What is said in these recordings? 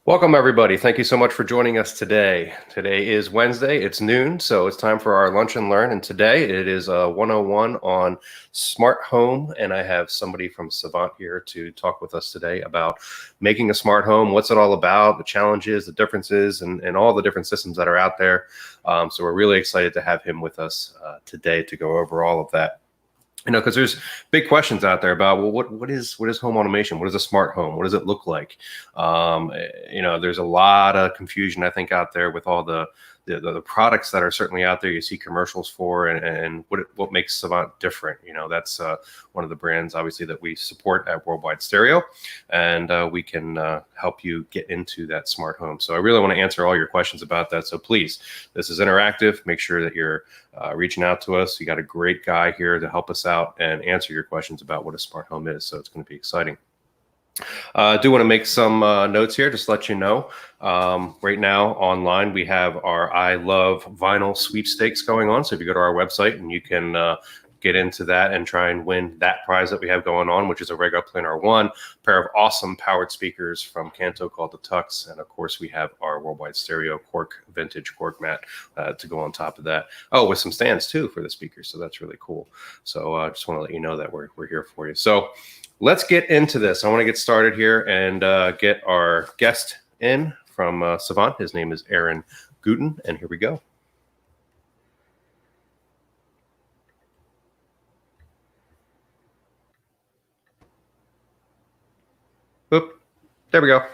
Welcome, everybody. Thank you so much for joining us today. Today is Wednesday. It's noon, so it's time for our lunch and learn. And today it is 101 on smart home. And I have somebody from Savant here to talk with us today about making a smart home. What's it all about, the challenges, the differences, and all the different systems that are out there. So we're really excited to have him with us today to go over all of that. Because there's big questions out there about, well, what is home automation? What is a smart home? What does it look like? There's a lot of confusion, I think, out there with all the products that are certainly out there. You see commercials for, and what makes Savant different. That's one of the brands, obviously, that we support at Worldwide Stereo, and we can help you get into that smart home. So I really want to answer all your questions about that. So please, this is interactive. Make sure that you're reaching out to us. You got a great guy here to help us out and answer your questions about what a smart home is. So it's going to be exciting. I do want to make some notes here, just to let you know. Right now online, we have our I Love Vinyl sweepstakes going on. So if you go to our website, and you can get into that and try and win that prize that we have going on, which is a Rego Planar 1, pair of awesome powered speakers from Kanto called the Tux. And of course, we have our Worldwide Stereo vintage cork mat to go on top of that. Oh, with some stands too for the speakers. So that's really cool. So I just want to let you know that we're here for you. So let's get into this. I want to get started here and get our guest in from Savant. His name is Aaron Guten, and here we go. Oop, there we go.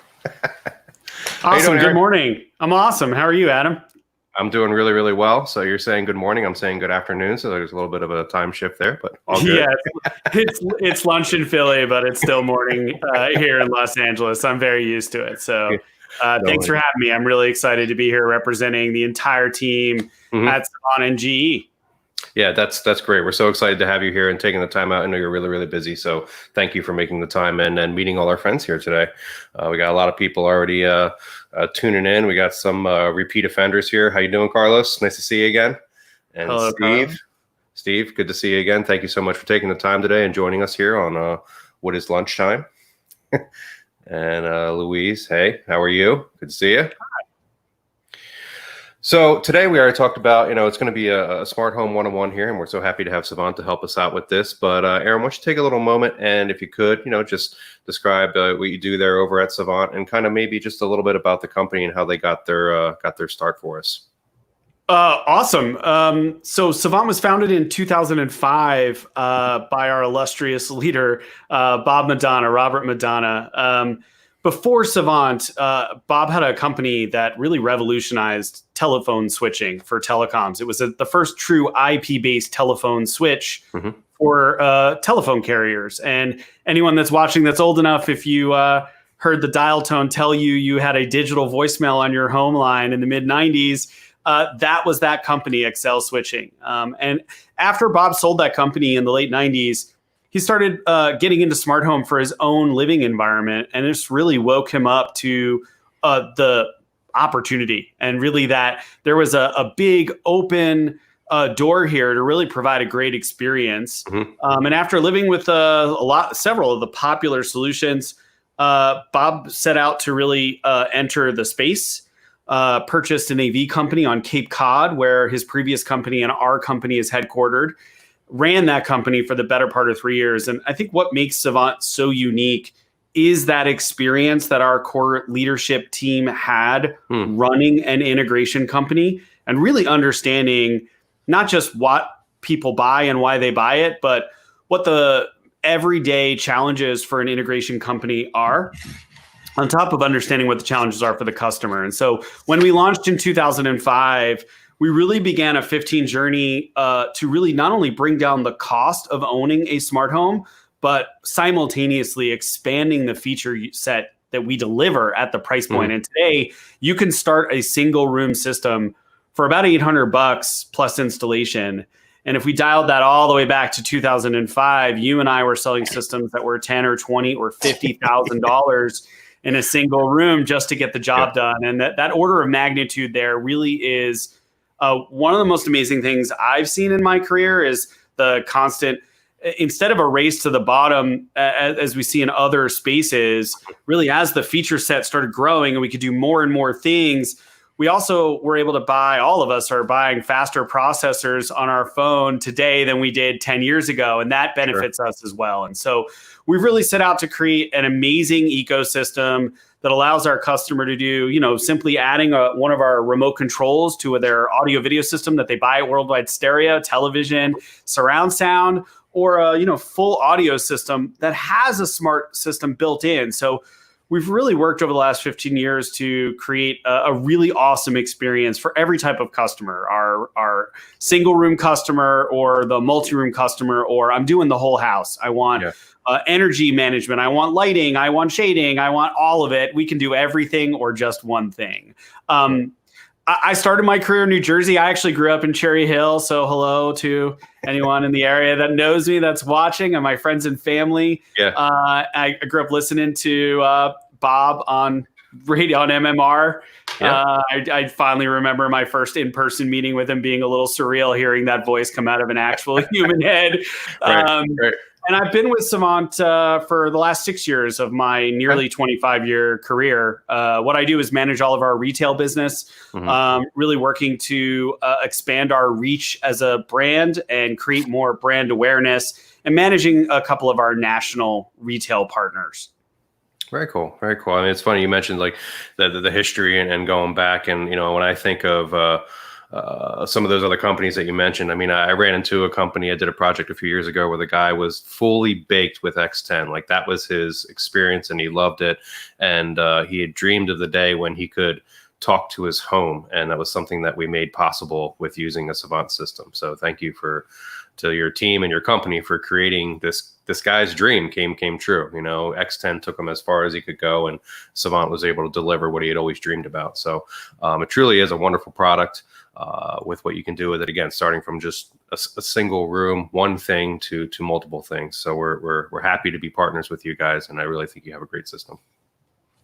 Awesome. Good morning. I'm awesome. How are you, Adam? I'm doing really, really well. So you're saying good morning. I'm saying good afternoon. So there's a little bit of a time shift there, but all good. Yeah, it's lunch in Philly, but it's still morning here in Los Angeles. I'm very used to it. So thanks for having me. I'm really excited to be here representing the entire team at Savant and GE. Yeah, that's great. We're so excited to have you here and taking the time out. I know you're really, really busy. So thank you for making the time and meeting all our friends here today. We got a lot of people already tuning in. We got some repeat offenders here. How you doing, Carlos? Nice to see you again. And hello, Steve. Carlos. Steve, good to see you again. Thank you so much for taking the time today and joining us here on what is lunchtime. And Louise, hey, how are you? Good to see you. So today we already talked about, it's going to be a smart home 101 here, and we're so happy to have Savant to help us out with this. But Aaron, why don't you take a little moment and, if you could, just describe what you do there over at Savant and kind of maybe just a little bit about the company and how they got their start for us. Awesome. So Savant was founded in 2005 by our illustrious leader, Robert Madonna. Before Savant, Bob had a company that really revolutionized telephone switching for telecoms. It was the first true IP-based telephone switch for telephone carriers. And anyone that's watching that's old enough, if you heard the dial tone tell you had a digital voicemail on your home line in the mid-90s, that was that company, Excel Switching. And after Bob sold that company in the late 90s, he started getting into smart home for his own living environment, and this really woke him up to the opportunity, and really that there was a big open door here to really provide a great experience. And after living with several of the popular solutions, Bob set out to really enter the space. Purchased an AV company on Cape Cod, where his previous company and our company is headquartered. Ran that company for the better part of 3 years. And I think what makes Savant so unique is that experience that our core leadership team had running an integration company and really understanding not just what people buy and why they buy it, but what the everyday challenges for an integration company are, on top of understanding what the challenges are for the customer. And so when we launched in 2005, we really began a 15 journey to really not only bring down the cost of owning a smart home, but simultaneously expanding the feature set that we deliver at the price point. And today, you can start a single room system for about $800 plus installation. And if we dialed that all the way back to 2005, you and I were selling systems that were $10 or $20 or $50,000 in a single room just to get the job done. And that order of magnitude there really is one of the most amazing things I've seen in my career is the constant instead of a race to the bottom, as we see in other spaces, really as the feature set started growing and we could do more and more things, we also were able to buy, all of us are buying faster processors on our phone today than we did 10 years ago. And that benefits us as well. And so we've really set out to create an amazing ecosystem that allows our customer to do, simply adding one of our remote controls to their audio video system that they buy at Worldwide Stereo, television, surround sound, or a full audio system that has a smart system built in. So we've really worked over the last 15 years to create a really awesome experience for every type of customer, our single room customer or the multi-room customer, or I'm doing the whole house. I want energy management. I want lighting. I want shading. I want all of it. We can do everything or just one thing. I started my career in New Jersey. I actually grew up in Cherry Hill. So hello to anyone in the area that knows me, that's watching, and my friends and family. Yeah. I grew up listening to Bob on radio on MMR. Yeah. I finally remember my first in-person meeting with him being a little surreal, hearing that voice come out of an actual human head. Right. And I've been with Savant for the last 6 years of my nearly 25-year career. What I do is manage all of our retail business, really working to expand our reach as a brand and create more brand awareness, and managing a couple of our national retail partners. Very cool. Very cool. I mean, it's funny you mentioned like the history and going back. And, when I think of some of those other companies that you mentioned. I mean, I ran into a company, I did a project a few years ago where the guy was fully baked with X10. Like that was his experience and he loved it. And he had dreamed of the day when he could talk to his home. And that was something that we made possible with using a Savant system. So thank you to your team and your company for creating this guy's dream came true. X10 took him as far as he could go, and Savant was able to deliver what he had always dreamed about. So it truly is a wonderful product with what you can do with it. Again, starting from just a single room, one thing to multiple things. So we're happy to be partners with you guys, and I really think you have a great system.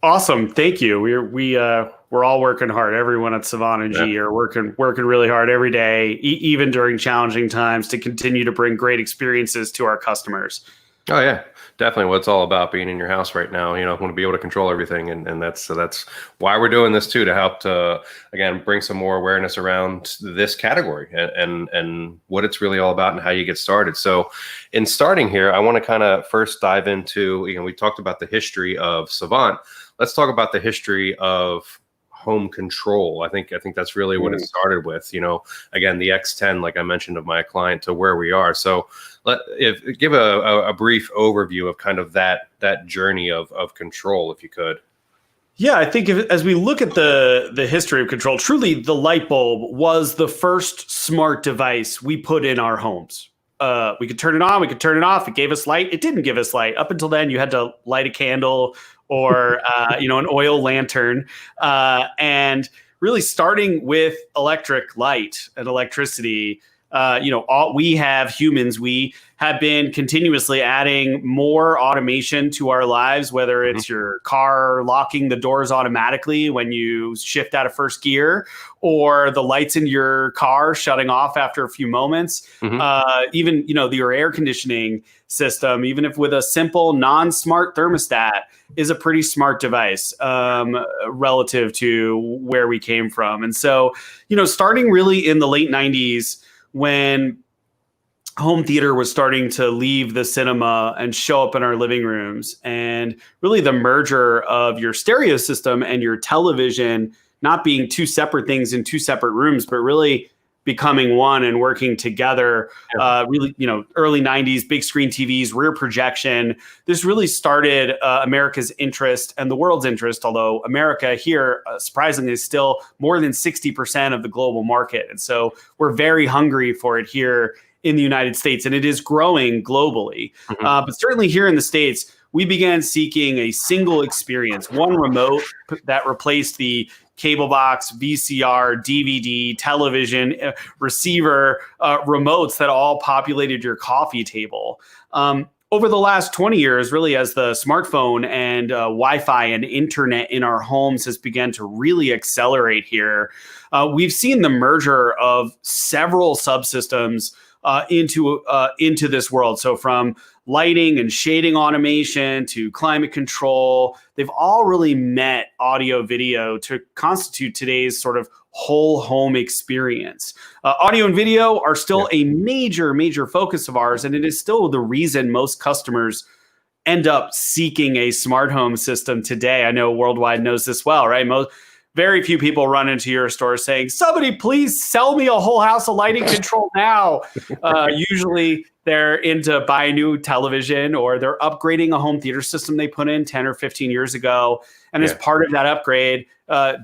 Awesome. Thank you. We're all working hard. Everyone at Savant and G are working really hard every day, even during challenging times, to continue to bring great experiences to our customers. Oh yeah, definitely. What it's all about, being in your house right now. Want to be able to control everything, and that's why we're doing this too, to help to again bring some more awareness around this category and what it's really all about and how you get started. So, in starting here, I want to kind of first dive into we talked about the history of Savant. Let's talk about the history of home control. I think that's really what it started with. Again, the X10, like I mentioned, of my client to where we are. So give a brief overview of kind of that journey of control, if you could. Yeah, I think as we look at the history of control, truly the light bulb was the first smart device we put in our homes. We could turn it on, we could turn it off. It gave us light. It didn't give us light. Up until then, you had to light a candle or an oil lantern, and really starting with electric light and electricity. We have been continuously adding more automation to our lives, whether it's your car locking the doors automatically when you shift out of first gear, or the lights in your car shutting off after a few moments. Even, your air conditioning system, even if with a simple non-smart thermostat, is a pretty smart device relative to where we came from. And so, starting really in the late 90s, when home theater was starting to leave the cinema and show up in our living rooms, and really the merger of your stereo system and your television not being two separate things in two separate rooms, but really becoming one and working together. Really, early 90s, big screen TVs, rear projection. This really started America's interest and the world's interest, although America here, surprisingly, is still more than 60% of the global market. And so we're very hungry for it here in the United States, and it is growing globally. But certainly here in the States, we began seeking a single experience, one remote that replaced the cable box, VCR, DVD, television, receiver, remotes that all populated your coffee table. Over the last 20 years, really, as the smartphone and Wi-Fi and internet in our homes has begun to really accelerate here, we've seen the merger of several subsystems into this world. So from lighting and shading automation to climate control, they've all really met audio video to constitute today's sort of whole home experience. Audio and video are still a major focus of ours, and it is still the reason most customers end up seeking a smart home system today. I know Worldwide knows this well, right? Very few people run into your store saying, somebody please sell me a whole house of lighting control now. Usually they're into buy a new television, or they're upgrading a home theater system they put in 10 or 15 years ago. And as part of that upgrade,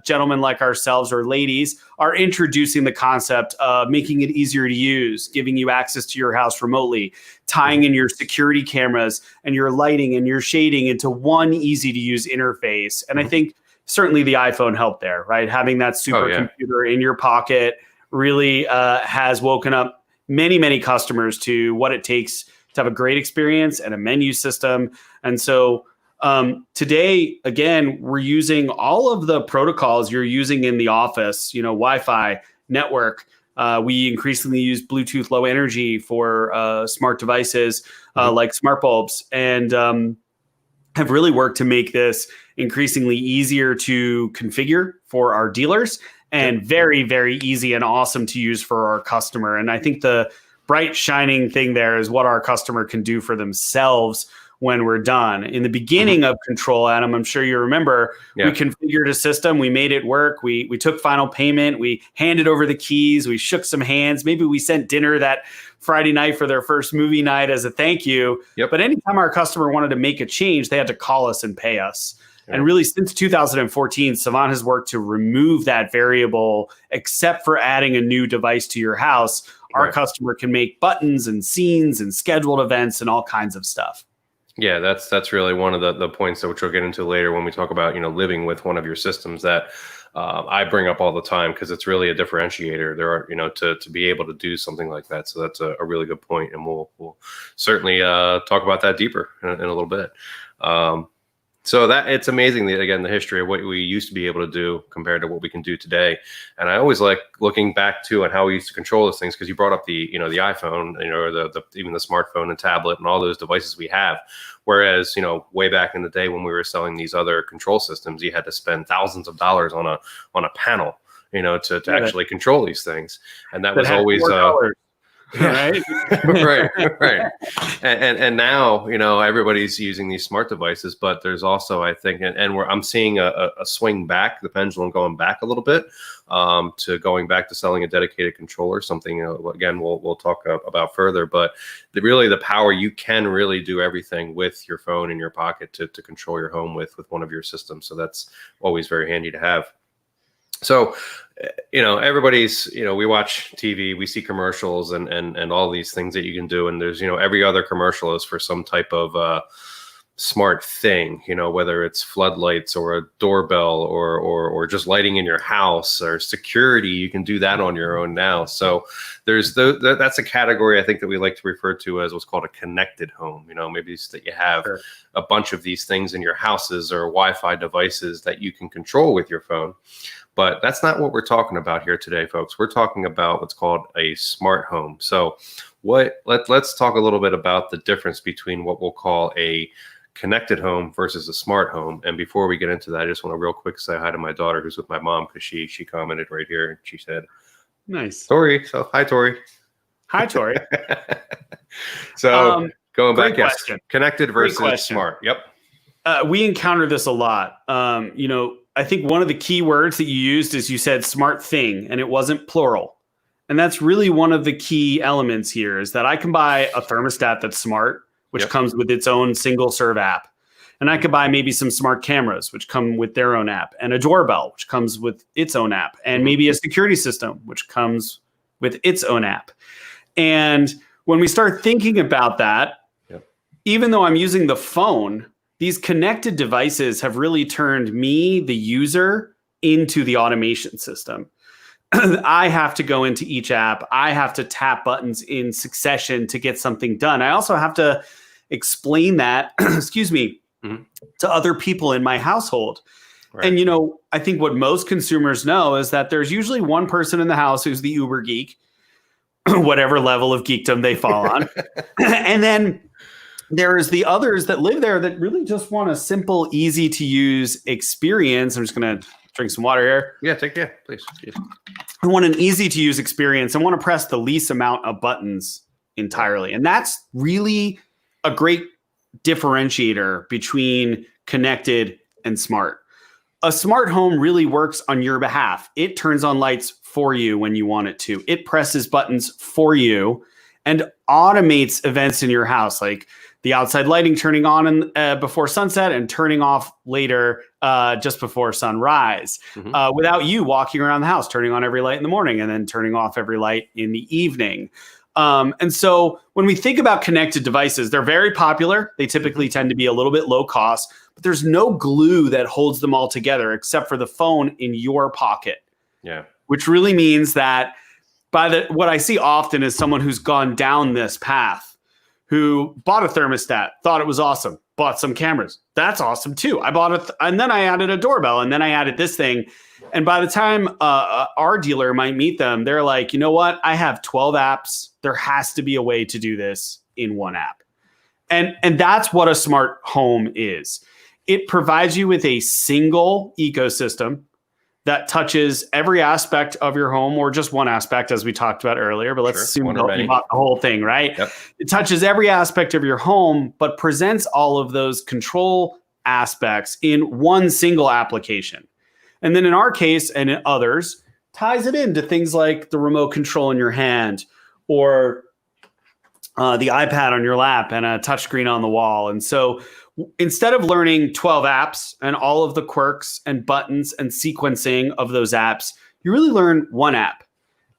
gentlemen like ourselves or ladies are introducing the concept of making it easier to use, giving you access to your house remotely, tying in your security cameras and your lighting and your shading into one easy to use interface. And I think certainly the iPhone helped there, right? Having that supercomputer in your pocket really has woken up many customers to what it takes to have a great experience and a menu system. And so today, again, we're using all of the protocols you're using in the office, Wi-Fi, network. We increasingly use Bluetooth Low Energy for smart devices like smart bulbs, and have really worked to make this increasingly easier to configure for our dealers and very easy and awesome to use for our customer. And I think the bright shining thing there is what our customer can do for themselves when we're done. In the beginning of Control, Adam, I'm sure you remember, we configured a system, we made it work, we took final payment, we handed over the keys, we shook some hands, maybe we sent dinner that Friday night for their first movie night as a thank you. But anytime our customer wanted to make a change, they had to call us and pay us. And really, since 2014, Savant has worked to remove that variable, except for adding a new device to your house. Our customer can make buttons and scenes and scheduled events and all kinds of stuff. Yeah, that's really one of the points that which we'll get into later when we talk about living with one of your systems that I bring up all the time, because it's really a differentiator. There are to be able to do something like that. So that's a really good point, and we'll certainly talk about that deeper in a little bit. So that it's amazing that, again, the history of what we used to be able to do compared to what we can do today. And I always like looking back to how we used to control those things, because you brought up the the iPhone, or even the smartphone and tablet and all those devices we have. Whereas way back in the day when we were selling these other control systems, you had to spend thousands of dollars on a panel to actually control these things, and that was always right. And now everybody's using these smart devices, but there's also, I think, and I'm seeing a swing back, the pendulum going back a little bit, to going back to selling a dedicated controller, something again we'll talk about further. But really the power, you can really do everything with your phone in your pocket to control your home with one of your systems. So that's always very handy to have. So, everybody's, we watch TV, we see commercials and all these things that you can do. And there's, every other commercial is for some type of smart thing, whether it's floodlights or a doorbell or just lighting in your house or security. You can do that on your own now. So there's that's a category I think that we like to refer to as what's called a connected home. Maybe it's that you have a bunch of these things in your houses or Wi-Fi devices that you can control with your phone. But that's not what we're talking about here today, folks. We're talking about what's called a smart home. So let's talk a little bit about the difference between what we'll call a connected home versus a smart home. And before we get into that, I just want to real quick say hi to my daughter who's with my mom, because she commented right here and she said, "Nice, Tori." So hi, Tori. Hi, Tori. So going back, yes, connected versus smart. Yep. We encounter this a lot. I think one of the key words that you used is you said smart thing, and it wasn't plural. And that's really one of the key elements here, is that I can buy a thermostat that's smart, which comes with its own single serve app. And I could buy maybe some smart cameras, which come with their own app, and a doorbell, which comes with its own app, and maybe a security system, which comes with its own app. And when we start thinking about that, even though I'm using the phone, these connected devices have really turned me, the user, into the automation system. I have to go into each app. I have to tap buttons in succession to get something done. I also have to explain that, excuse me, to other people in my household. Right. And, I think what most consumers know is that there's usually one person in the house who's the Uber geek, whatever level of geekdom they fall on. And then there's the others that live there that really just want a simple, easy to use experience. I'm just going to drink some water here. Yeah, please. I want an easy to use experience. I want to press the least amount of buttons entirely. And that's really a great differentiator between connected and smart. A smart home really works on your behalf. It turns on lights for you when you want it to. It presses buttons for you and automates events in your house, like the outside lighting turning on before sunset and turning off later just before sunrise, without you walking around the house, turning on every light in the morning and then turning off every light in the evening. And so when we think about connected devices, they're very popular. They typically tend to be a little bit low cost, but there's no glue that holds them all together except for the phone in your pocket. Yeah. Which really means that what I see often is someone who's gone down this path, who bought a thermostat, thought it was awesome, bought some cameras. That's awesome too. I bought it, and then I added a doorbell, and then I added this thing. And by the time our dealer might meet them, they're like, you know what? I have 12 apps. There has to be a way to do this in one app. And that's what a smart home is. It provides you with a single ecosystem that touches every aspect of your home, or just one aspect, as we talked about earlier. But let's assume you bought the whole thing, right? Yep. It touches every aspect of your home, but presents all of those control aspects in one single application. And then in our case and in others, ties it into things like the remote control in your hand, or the iPad on your lap and a touchscreen on the wall. And so instead of learning 12 apps and all of the quirks and buttons and sequencing of those apps, you really learn one app.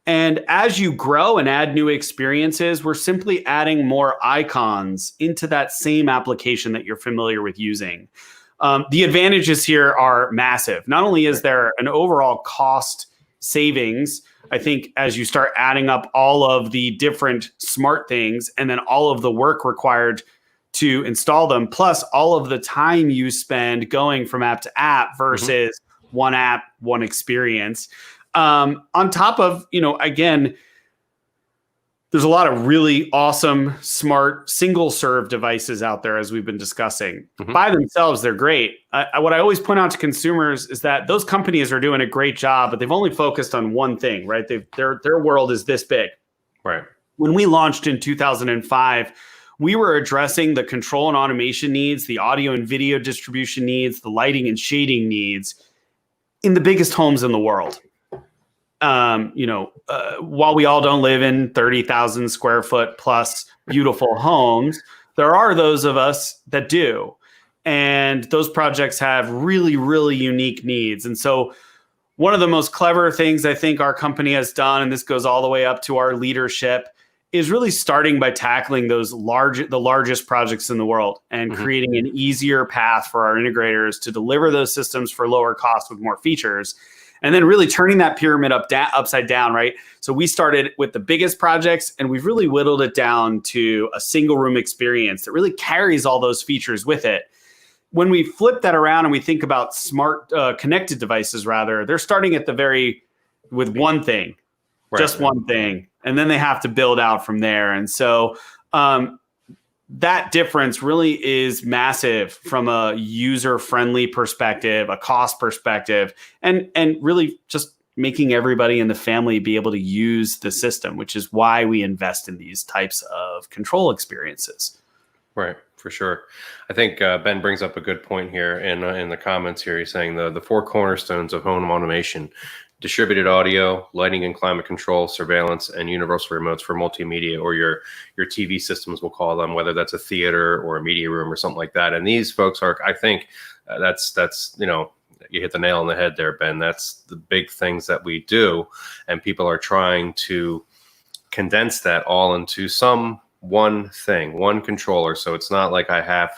And as you grow and add new experiences, we're simply adding more icons into that same application that you're familiar with using. The advantages here are massive. Not only is there an overall cost savings, I think as you start adding up all of the different smart things and then all of the work required to install them, plus all of the time you spend going from app to app versus one app, one experience. On top of, again, there's a lot of really awesome, smart, single serve devices out there, as we've been discussing. By themselves, they're great. What I always point out to consumers is that those companies are doing a great job, but they've only focused on one thing, right? Their world is this big. Right. When we launched in 2005, we were addressing the control and automation needs, the audio and video distribution needs, the lighting and shading needs in the biggest homes in the world. While we all don't live in 30,000 square foot plus beautiful homes, there are those of us that do. And those projects have really, really unique needs. And so one of the most clever things I think our company has done, and this goes all the way up to our leadership, is really starting by tackling the largest projects in the world and creating an easier path for our integrators to deliver those systems for lower cost with more features. And then really turning that pyramid upside down, right? So we started with the biggest projects, and we've really whittled it down to a single room experience that really carries all those features with it. When we flip that around and we think about smart connected devices, rather, they're starting at with one thing, just one thing, and then they have to build out from there. And so that difference really is massive from a user-friendly perspective, a cost perspective, and really just making everybody in the family be able to use the system, which is why we invest in these types of control experiences. Right, for sure. I think Ben brings up a good point here in the comments here. He's saying the four cornerstones of home automation: distributed audio, lighting and climate control, surveillance, and universal remotes for multimedia, or your TV systems, we'll call them, whether that's a theater or a media room or something like that. And these folks are, I think, that's you hit the nail on the head there, Ben. That's the big things that we do, and people are trying to condense that all into one thing, one controller. So it's not like I have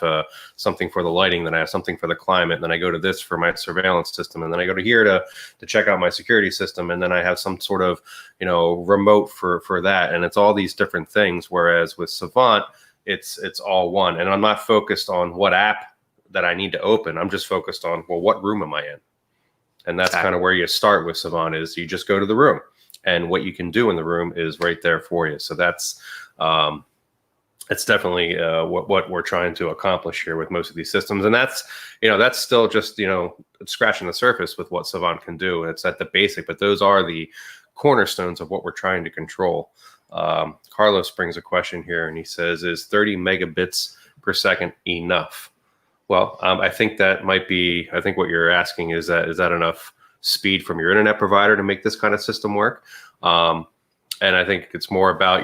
something for the lighting, then I have something for the climate, and then I go to this for my surveillance system, and then I go to here to check out my security system, and then I have some sort of remote for that, and it's all these different things. Whereas with Savant, it's all one, and I'm not focused on what app that I need to open. I'm just focused on, well, what room am I in? And that's kind of where you start with Savant. Is you just go to the room. and what you can do in the room is right there for you. So that's it's definitely what we're trying to accomplish here with most of these systems. And that's still just, scratching the surface with what Savant can do. It's at the basic, but those are the cornerstones of what we're trying to control. Carlos brings a question here and he says, is 30 megabits per second enough? Well, I think that might be, I think what you're asking is that enough speed from your internet provider to make this kind of system work? And I think it's more about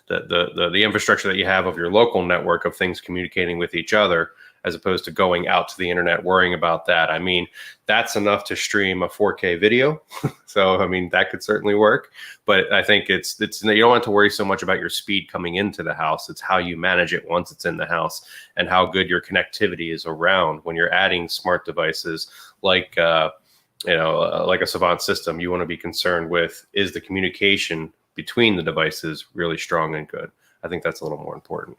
the infrastructure that you have of your local network of things communicating with each other, as opposed to going out to the internet worrying about that. I mean, that's enough to stream a 4K video. So, I mean, that could certainly work. But I think it's you don't have to worry so much about your speed coming into the house. It's how you manage it once it's in the house and how good your connectivity is around. When you're adding smart devices like like a Savant system, you want to be concerned with, is the communication between the devices really strong and good? I think that's a little more important.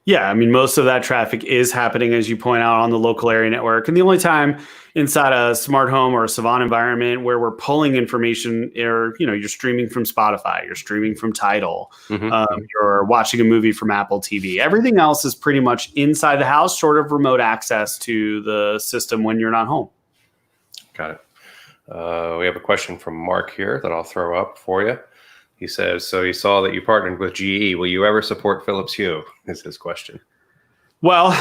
Yeah, I mean, most of that traffic is happening, as you point out, on the local area network. And the only time inside a smart home or a Savant environment where we're pulling information, or you're streaming from Spotify, you're streaming from Tidal, you're watching a movie from Apple TV. Everything else is pretty much inside the house, short of remote access to the system when you're not home. Got it. We have a question from Mark here that I'll throw up for you. He says, so he saw that you partnered with GE. Will you ever support Philips Hue? Is his question. Well,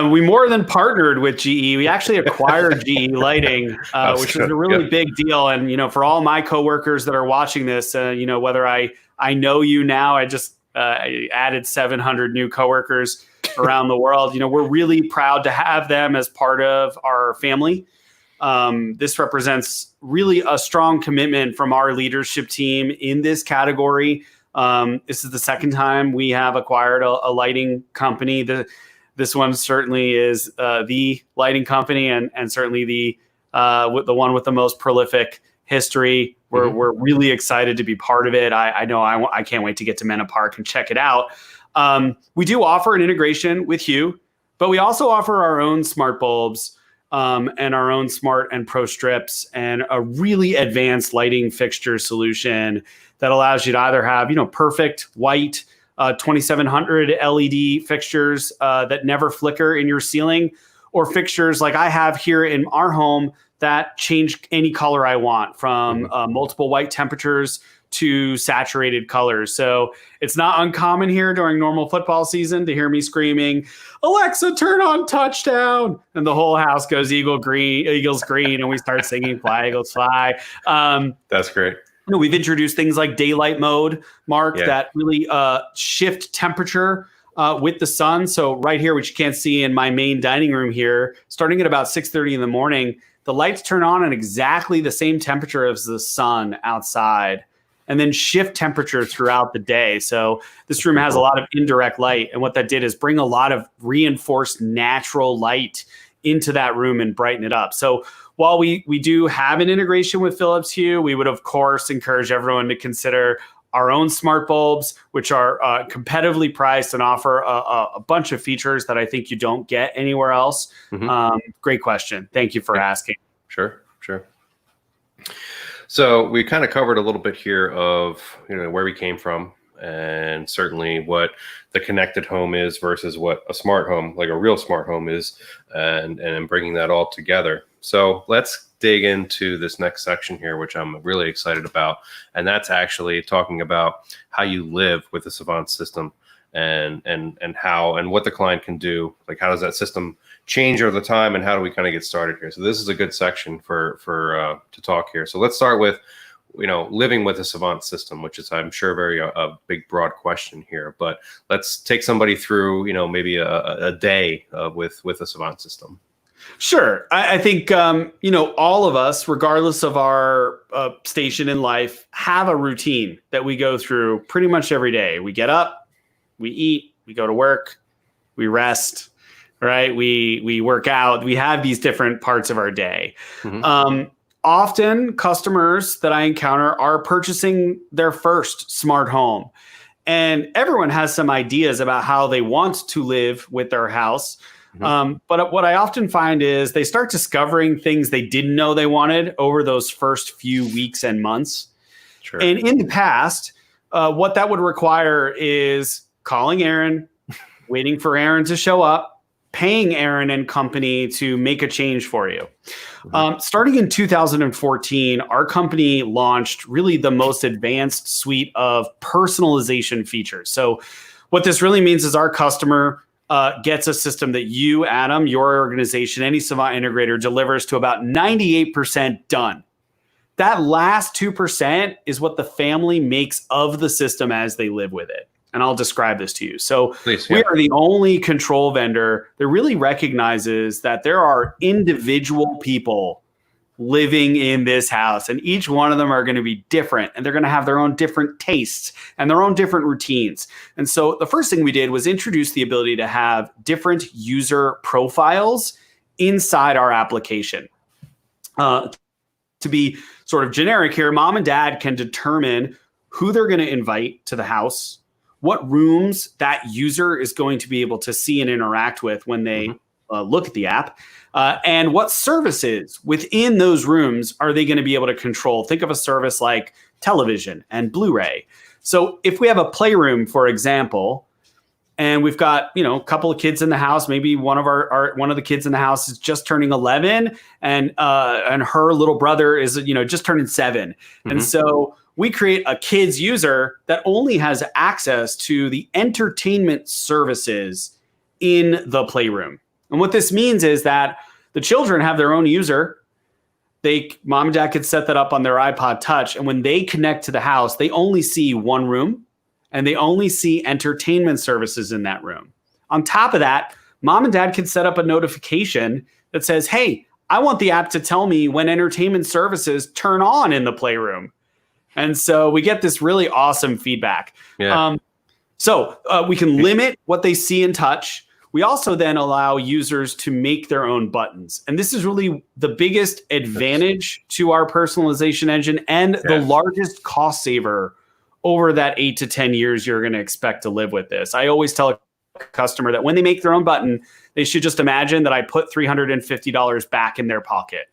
we more than partnered with GE. We actually acquired GE Lighting, which was a really big deal. And, for all my coworkers that are watching this, whether I know you now, I just added 700 new coworkers around the world. We're really proud to have them as part of our family. This represents really a strong commitment from our leadership team in this category. This is the second time we have acquired a lighting company. This one certainly is the lighting company, and certainly the one with the most prolific history. We're really excited to be part of it. I know I can't wait to get to Menlo Park and check it out. We do offer an integration with Hue, but we also offer our own smart bulbs. And our own smart and pro strips, and a really advanced lighting fixture solution that allows you to either have, perfect white 2700 LED fixtures that never flicker in your ceiling, or fixtures like I have here in our home that change any color I want, from multiple white temperatures to saturated colors. So it's not uncommon here during normal football season to hear me screaming, "Alexa, turn on touchdown," and the whole house goes Eagles green, and we start singing "Fly, Eagles Fly." That's great. We've introduced things like daylight mode, Mark, that really shift temperature with the sun. So right here, which you can't see in my main dining room here, starting at about 6:30 in the morning, the lights turn on at exactly the same temperature as the sun outside, and then shift temperature throughout the day. So this room has a lot of indirect light. And what that did is bring a lot of reinforced natural light into that room and brighten it up. So while we do have an integration with Philips Hue, we would, of course, encourage everyone to consider our own smart bulbs, which are competitively priced and offer a bunch of features that I think you don't get anywhere else. Great question. Thank you for asking. Sure. So we kind of covered a little bit here of where we came from, and certainly what the connected home is versus what a smart home, like a real smart home, is, and bringing that all together. So let's dig into this next section here, which I'm really excited about, and that's actually talking about how you live with the Savant system, and how and what the client can do. Like, how does that system change over the time, and how do we kind of get started here? So this is a good section for to talk here. So let's start with living with a Savant system, which is, I'm sure, a big broad question here. But let's take somebody through maybe a day with a Savant system. Sure. I think, all of us, regardless of our station in life, have a routine that we go through pretty much every day. We get up, we eat, we go to work, we rest, right? We work out. We have these different parts of our day. Often customers that I encounter are purchasing their first smart home, and everyone has some ideas about how they want to live with their house. But what I often find is they start discovering things they didn't know they wanted over those first few weeks and months. Sure. And in the past, what that would require is calling Aaron, waiting for Aaron to show up, paying Aaron and company to make a change for you. Starting in 2014, our company launched really the most advanced suite of personalization features. So what this really means is our customer gets a system that you, Adam, your organization, any Savant integrator delivers to about 98% done. That last 2% is what the family makes of the system as they live with it. And I'll describe this to you. So Please, we are the only control vendor that really recognizes that there are individual people living in this house, and each one of them are going to be different, and they're going to have their own different tastes and their own different routines. And so the first thing we did was introduce the ability to have different user profiles inside our application. To be sort of generic here, mom and dad can determine who they're going to invite to the house, what rooms that user is going to be able to see and interact with when they look at the app, and what services within those rooms are they going to be able to control. Think of a service like television and Blu-ray. So if we have a playroom, for example, and we've got, a couple of kids in the house, maybe one of the kids in the house is just turning 11, and her little brother is, just turning 7. And so we create a kids user that only has access to the entertainment services in the playroom. And what this means is that the children have their own user. Mom and dad could set that up on their iPod Touch. And when they connect to the house, they only see one room, and they only see entertainment services in that room. On top of that, mom and dad can set up a notification that says, hey, I want the app to tell me when entertainment services turn on in the playroom. And so we get this really awesome feedback. Yeah. So we can limit what they see and touch. We also then allow users to make their own buttons. And this is really the biggest advantage to our personalization engine and the largest cost saver over that 8 to 10 years you're going to expect to live with this. I always tell a customer that when they make their own button, they should just imagine that I put $350 back in their pocket,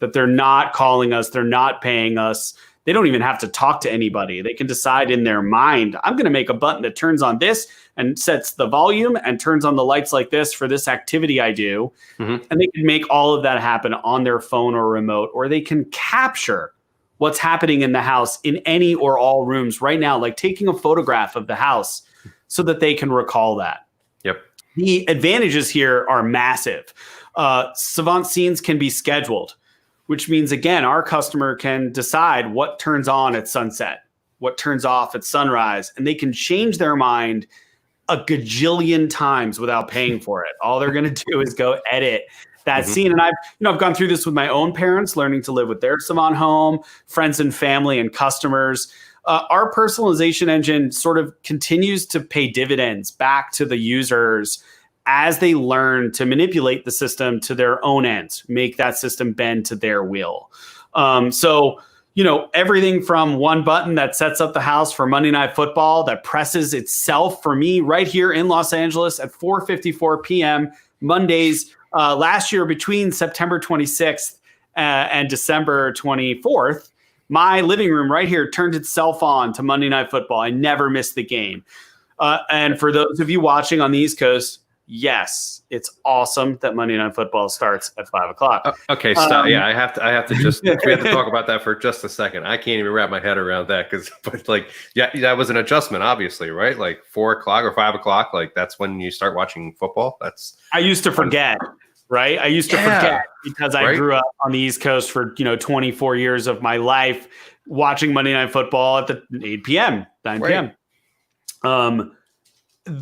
that they're not calling us, they're not paying us. They don't even have to talk to anybody. They can decide in their mind, I'm going to make a button that turns on this and sets the volume and turns on the lights like this for this activity I do. And they can make all of that happen on their phone or remote, or they can capture what's happening in the house in any or all rooms right now, like taking a photograph of the house so that they can recall that. Yep. The advantages here are massive. Savant scenes can be scheduled, which means, again, our customer can decide what turns on at sunset, what turns off at sunrise, and they can change their mind a gajillion times without paying for it. All they're going to do is go edit that scene. And I've gone through this with my own parents, learning to live with their Savant home, friends and family and customers. Our personalization engine sort of continues to pay dividends back to the users as they learn to manipulate the system to their own ends, make that system bend to their will. So everything from one button that sets up the house for Monday Night Football that presses itself for me right here in Los Angeles at 4:54 p.m. Mondays. Last year, between September 26th and December 24th, my living room right here turned itself on to Monday Night Football. I never missed the game. And for those of you watching on the East Coast, yes, it's awesome that Monday Night Football starts at 5 o'clock. Okay, stop. Yeah, I have to just, we have to talk about that for just a second. I can't even wrap my head around that that was an adjustment, obviously, right? Like 4 o'clock or 5 o'clock, like that's when you start watching football. I used to forget. Right. I used to forget because I grew up on the East Coast for, 24 years of my life watching Monday Night Football at the 8 p.m., 9 p.m.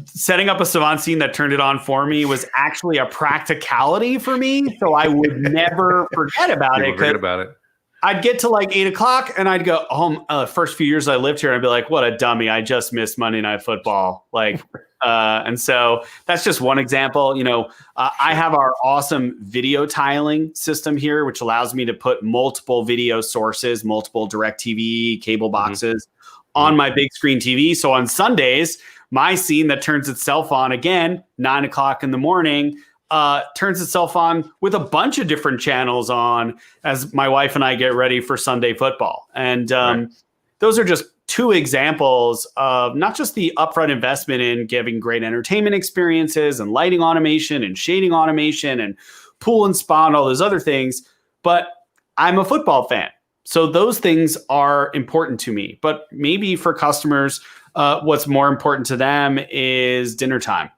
Setting up a Savant scene that turned it on for me was actually a practicality for me. So I would never forget about it. I'd get to like 8 o'clock and I'd go home. First few years I lived here, I'd be like, what a dummy. I just missed Monday Night Football. And so that's just one example. I have our awesome video tiling system here, which allows me to put multiple video sources, multiple DirecTV cable boxes on my big screen TV. So on Sundays, my scene that turns itself on again, 9 o'clock in the morning, turns itself on with a bunch of different channels on as my wife and I get ready for Sunday football. And those are just two examples of not just the upfront investment in giving great entertainment experiences and lighting automation and shading automation and pool and spa and all those other things, but I'm a football fan. So those things are important to me. But maybe for customers, what's more important to them is dinner time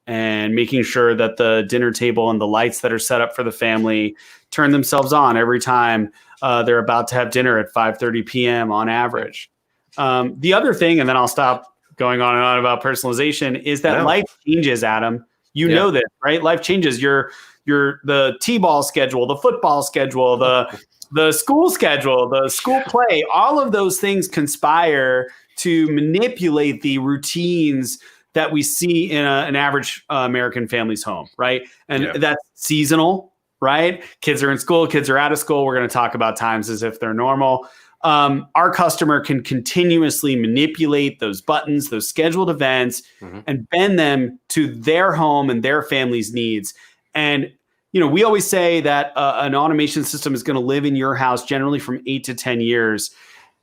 and making sure that the dinner table and the lights that are set up for the family turn themselves on every time they're about to have dinner at 5:30 p.m. on average. The other thing, and then I'll stop going on and on about personalization, is that life changes, Adam. You know this, right? Life changes. The T-ball schedule, the football schedule, the school schedule, the school play, all of those things conspire to manipulate the routines that we see in an average American family's home, right? And that's seasonal, right? Kids are in school, kids are out of school. We're going to talk about times as if they're normal. Our customer can continuously manipulate those buttons, those scheduled events, and bend them to their home and their family's needs. And we always say that an automation system is going to live in your house generally from 8 to 10 years.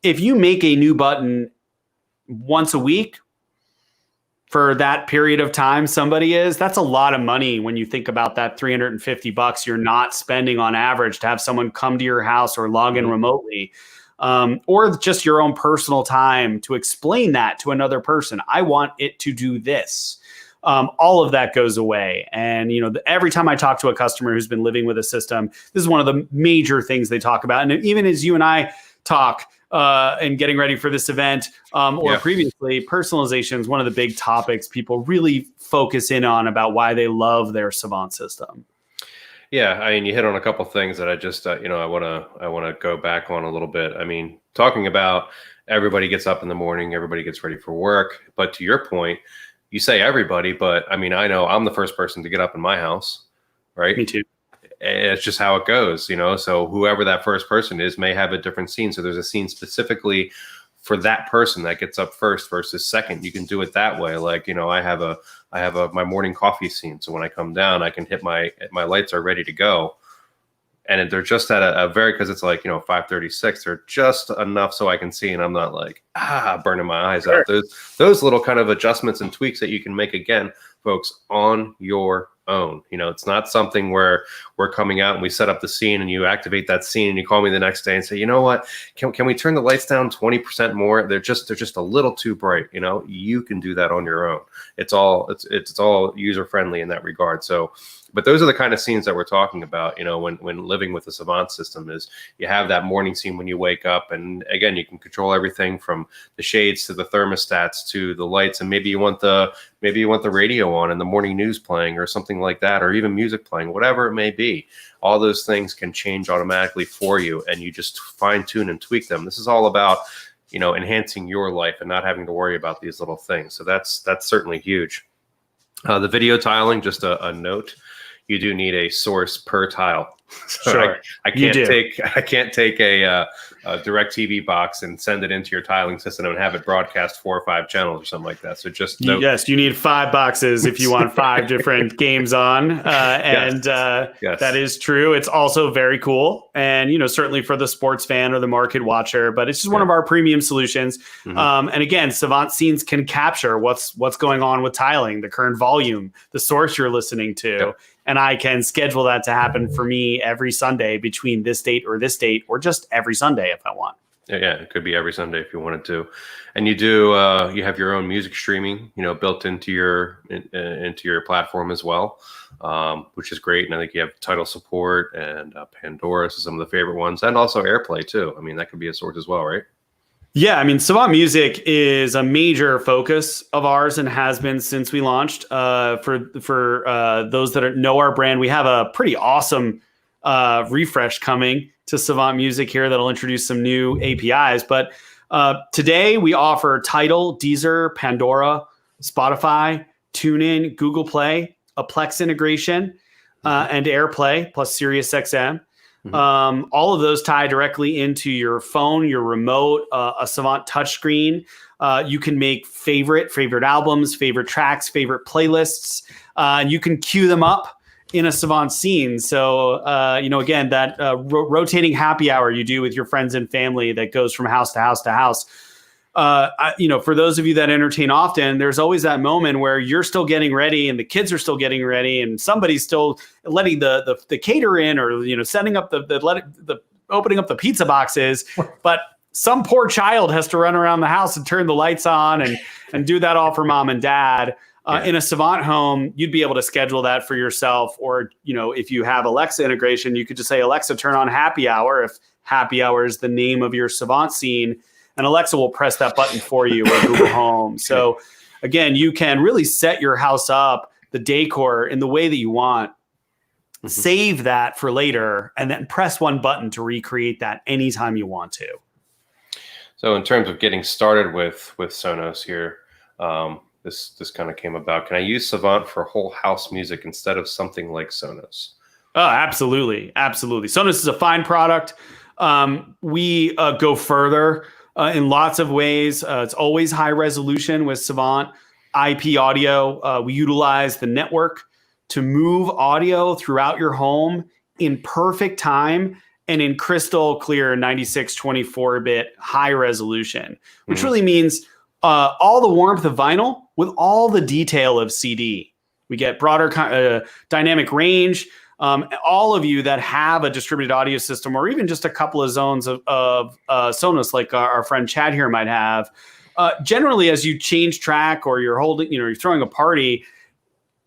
If you make a new button once a week for that period of time, that's a lot of money when you think about that $350 you're not spending on average to have someone come to your house or log in remotely. Or just your own personal time to explain that to another person. I want it to do this. All of that goes away. And, every time I talk to a customer who's been living with a system, this is one of the major things they talk about. And even as you and I talk and getting ready for this event or previously, personalization is one of the big topics people really focus in on about why they love their Savant system. Yeah, I mean, you hit on a couple of things that I just, I want to go back on a little bit. I mean, talking about everybody gets up in the morning, everybody gets ready for work. But to your point, you say everybody, but I mean, I know I'm the first person to get up in my house, right? Me too. It's just how it goes, So whoever that first person is may have a different scene. So there's a scene specifically for that person that gets up first versus second. You can do it that way. Like, I have my morning coffee scene. So when I come down, I can hit my lights are ready to go. And they're just at a very, because it's like, 5:36, they're just enough so I can see and I'm not like, burning my eyes out. Those little kind of adjustments and tweaks that you can make, again, folks, on your own. It's not something where we're coming out and we set up the scene and you activate that scene and you call me the next day and say, you know what, can we turn the lights down 20% more? They're just a little too bright. You can do that on your own. It's all user friendly in that regard. So, but those are the kind of scenes that we're talking about, when living with the Savant system is you have that morning scene when you wake up. And again, you can control everything from the shades to the thermostats to the lights. And maybe you want the radio on and the morning news playing or something like that, or even music playing, whatever it may be. All those things can change automatically for you and you just fine tune and tweak them. This is all about, enhancing your life and not having to worry about these little things. So that's certainly huge. The video tiling, just a note. You do need a source per tile. So sure. I can't take a DirecTV box and send it into your tiling system and have it broadcast 4 or 5 channels or something like that. So just note. Yes, you need 5 boxes if you want 5 different games on. Yes. That is true. It's also very cool. And, certainly for the sports fan or the market watcher, but it's just one of our premium solutions. And again, Savant scenes can capture what's going on with tiling, the current volume, the source you're listening to. Yep. And I can schedule that to happen for me every Sunday between this date, or just every Sunday if I want. Yeah, it could be every Sunday if you wanted to. And you do you have your own music streaming, built into your platform as well, which is great. And I think you have title support and Pandora, so some of the favorite ones, and also AirPlay too. I mean, that could be a source as well, right? Yeah, I mean, Savant Music is a major focus of ours and has been since we launched. For those that know our brand, we have a pretty awesome refresh coming to Savant Music here that'll introduce some new APIs. But today we offer Tidal, Deezer, Pandora, Spotify, TuneIn, Google Play, a Plex integration, and AirPlay plus SiriusXM. All of those tie directly into your phone, your remote, a Savant touchscreen. You can make favorite albums, favorite tracks, favorite playlists. You can queue them up in a Savant scene. So, again, that rotating happy hour you do with your friends and family that goes from house to house to house. For those of you that entertain often, there's always that moment where you're still getting ready and the kids are still getting ready and somebody's still letting the cater in, or, setting up the opening up the pizza boxes, but some poor child has to run around the house and turn the lights on and do that all for mom and dad. In a Savant home, you'd be able to schedule that for yourself. Or, if you have Alexa integration, you could just say, Alexa, turn on happy hour, if happy hour is the name of your Savant scene, and Alexa will press that button for you, or Google Home. So again, you can really set your house up, the decor, in the way that you want. Save that for later, and then press one button to recreate that anytime you want to. So in terms of getting started with Sonos here, this kind of came about. Can I use Savant for whole house music instead of something like Sonos? Oh, absolutely. Absolutely. Sonos is a fine product. We go further in lots of ways. It's always high resolution with Savant IP audio. We utilize the network to move audio throughout your home in perfect time and in crystal clear 96 24-bit high resolution, which really means all the warmth of vinyl with all the detail of CD. We get broader dynamic range. All of you that have a distributed audio system, or even just a couple of zones of Sonos, like our friend Chad here might have, generally as you change track, or you're throwing a party,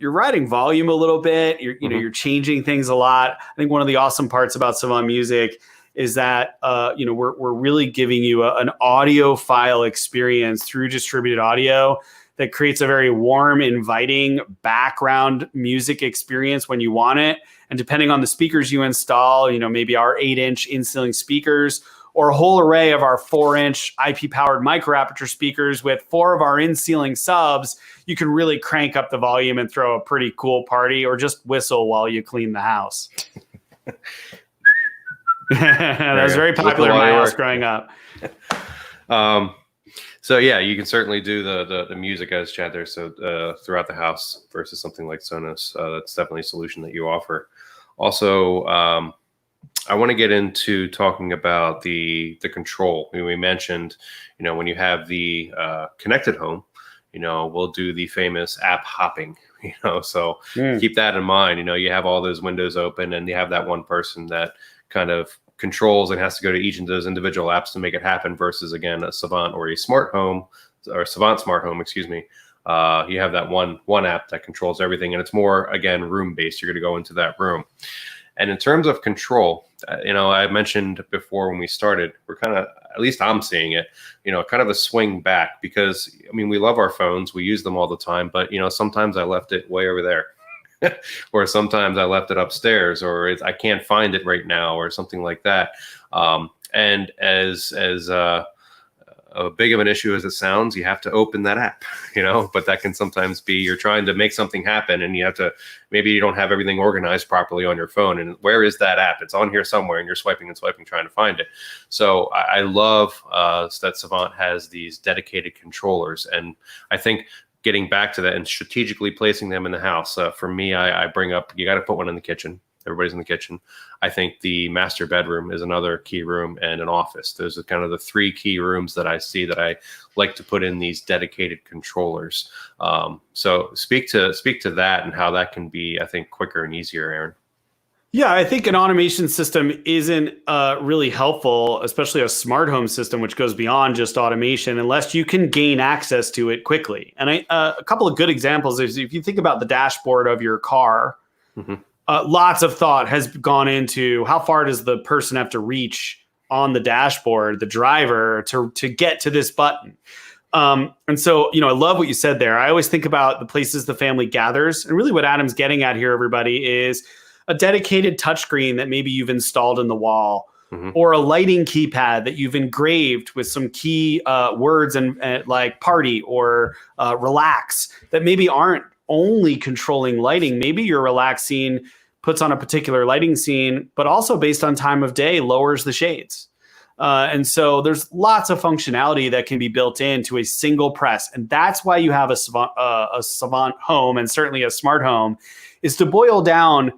you're riding volume a little bit. You're changing things a lot. I think one of the awesome parts about Savant Music is that we're really giving you an audiophile experience through distributed audio that creates a very warm, inviting background music experience when you want it. And depending on the speakers you install, maybe our 8-inch in-ceiling speakers, or a whole array of our 4-inch IP-powered micro aperture speakers with 4 of our in-ceiling subs, you can really crank up the volume and throw a pretty cool party, or just whistle while you clean the house. That was very popular in my house growing up. So yeah, you can certainly do the music, as Chad there, so throughout the house versus something like Sonos. That's definitely a solution that you offer. Also, I want to get into talking about the control. We mentioned, when you have the connected home, we'll do the famous app hopping, so keep that in mind. You have all those windows open and you have that one person that kind of controls and has to go to each of those individual apps to make it happen, versus, again, a Savant or a smart home, or Savant smart home, excuse me. You have that one app that controls everything, and it's more, again, room based. You're going to go into that room. And in terms of control, I mentioned before when we started, we're kind of, at least I'm seeing it, kind of a swing back, because we love our phones, we use them all the time, but sometimes I left it way over there. Or sometimes I left it upstairs, or I can't find it right now, or something like that. And as big of an issue as it sounds, you have to open that app, but that can sometimes be, you're trying to make something happen and maybe you don't have everything organized properly on your phone. And where is that app? It's on here somewhere, and you're swiping and swiping, trying to find it. So I love that Savant has these dedicated controllers. And I think getting back to that and strategically placing them in the house. For me, I bring up, you got to put one in the kitchen. Everybody's in the kitchen. I think the master bedroom is another key room, and an office. Those are kind of the 3 key rooms that I see that I like to put in these dedicated controllers. So speak to that and how that can be, I think, quicker and easier, Aaron. Yeah, I think an automation system isn't really helpful, especially a smart home system, which goes beyond just automation, unless you can gain access to it quickly. And a couple of good examples is, if you think about the dashboard of your car, lots of thought has gone into how far does the person have to reach on the dashboard, the driver, to get to this button. And so, I love what you said there. I always think about the places the family gathers. And really what Adam's getting at here, everybody, is a dedicated touchscreen that maybe you've installed in the wall, or a lighting keypad that you've engraved with some key words and like party or relax, that maybe aren't only controlling lighting. Maybe your relax scene puts on a particular lighting scene, but also based on time of day lowers the shades. And so there's lots of functionality that can be built into a single press. And that's why you have a Savant home, and certainly a smart home, is to boil down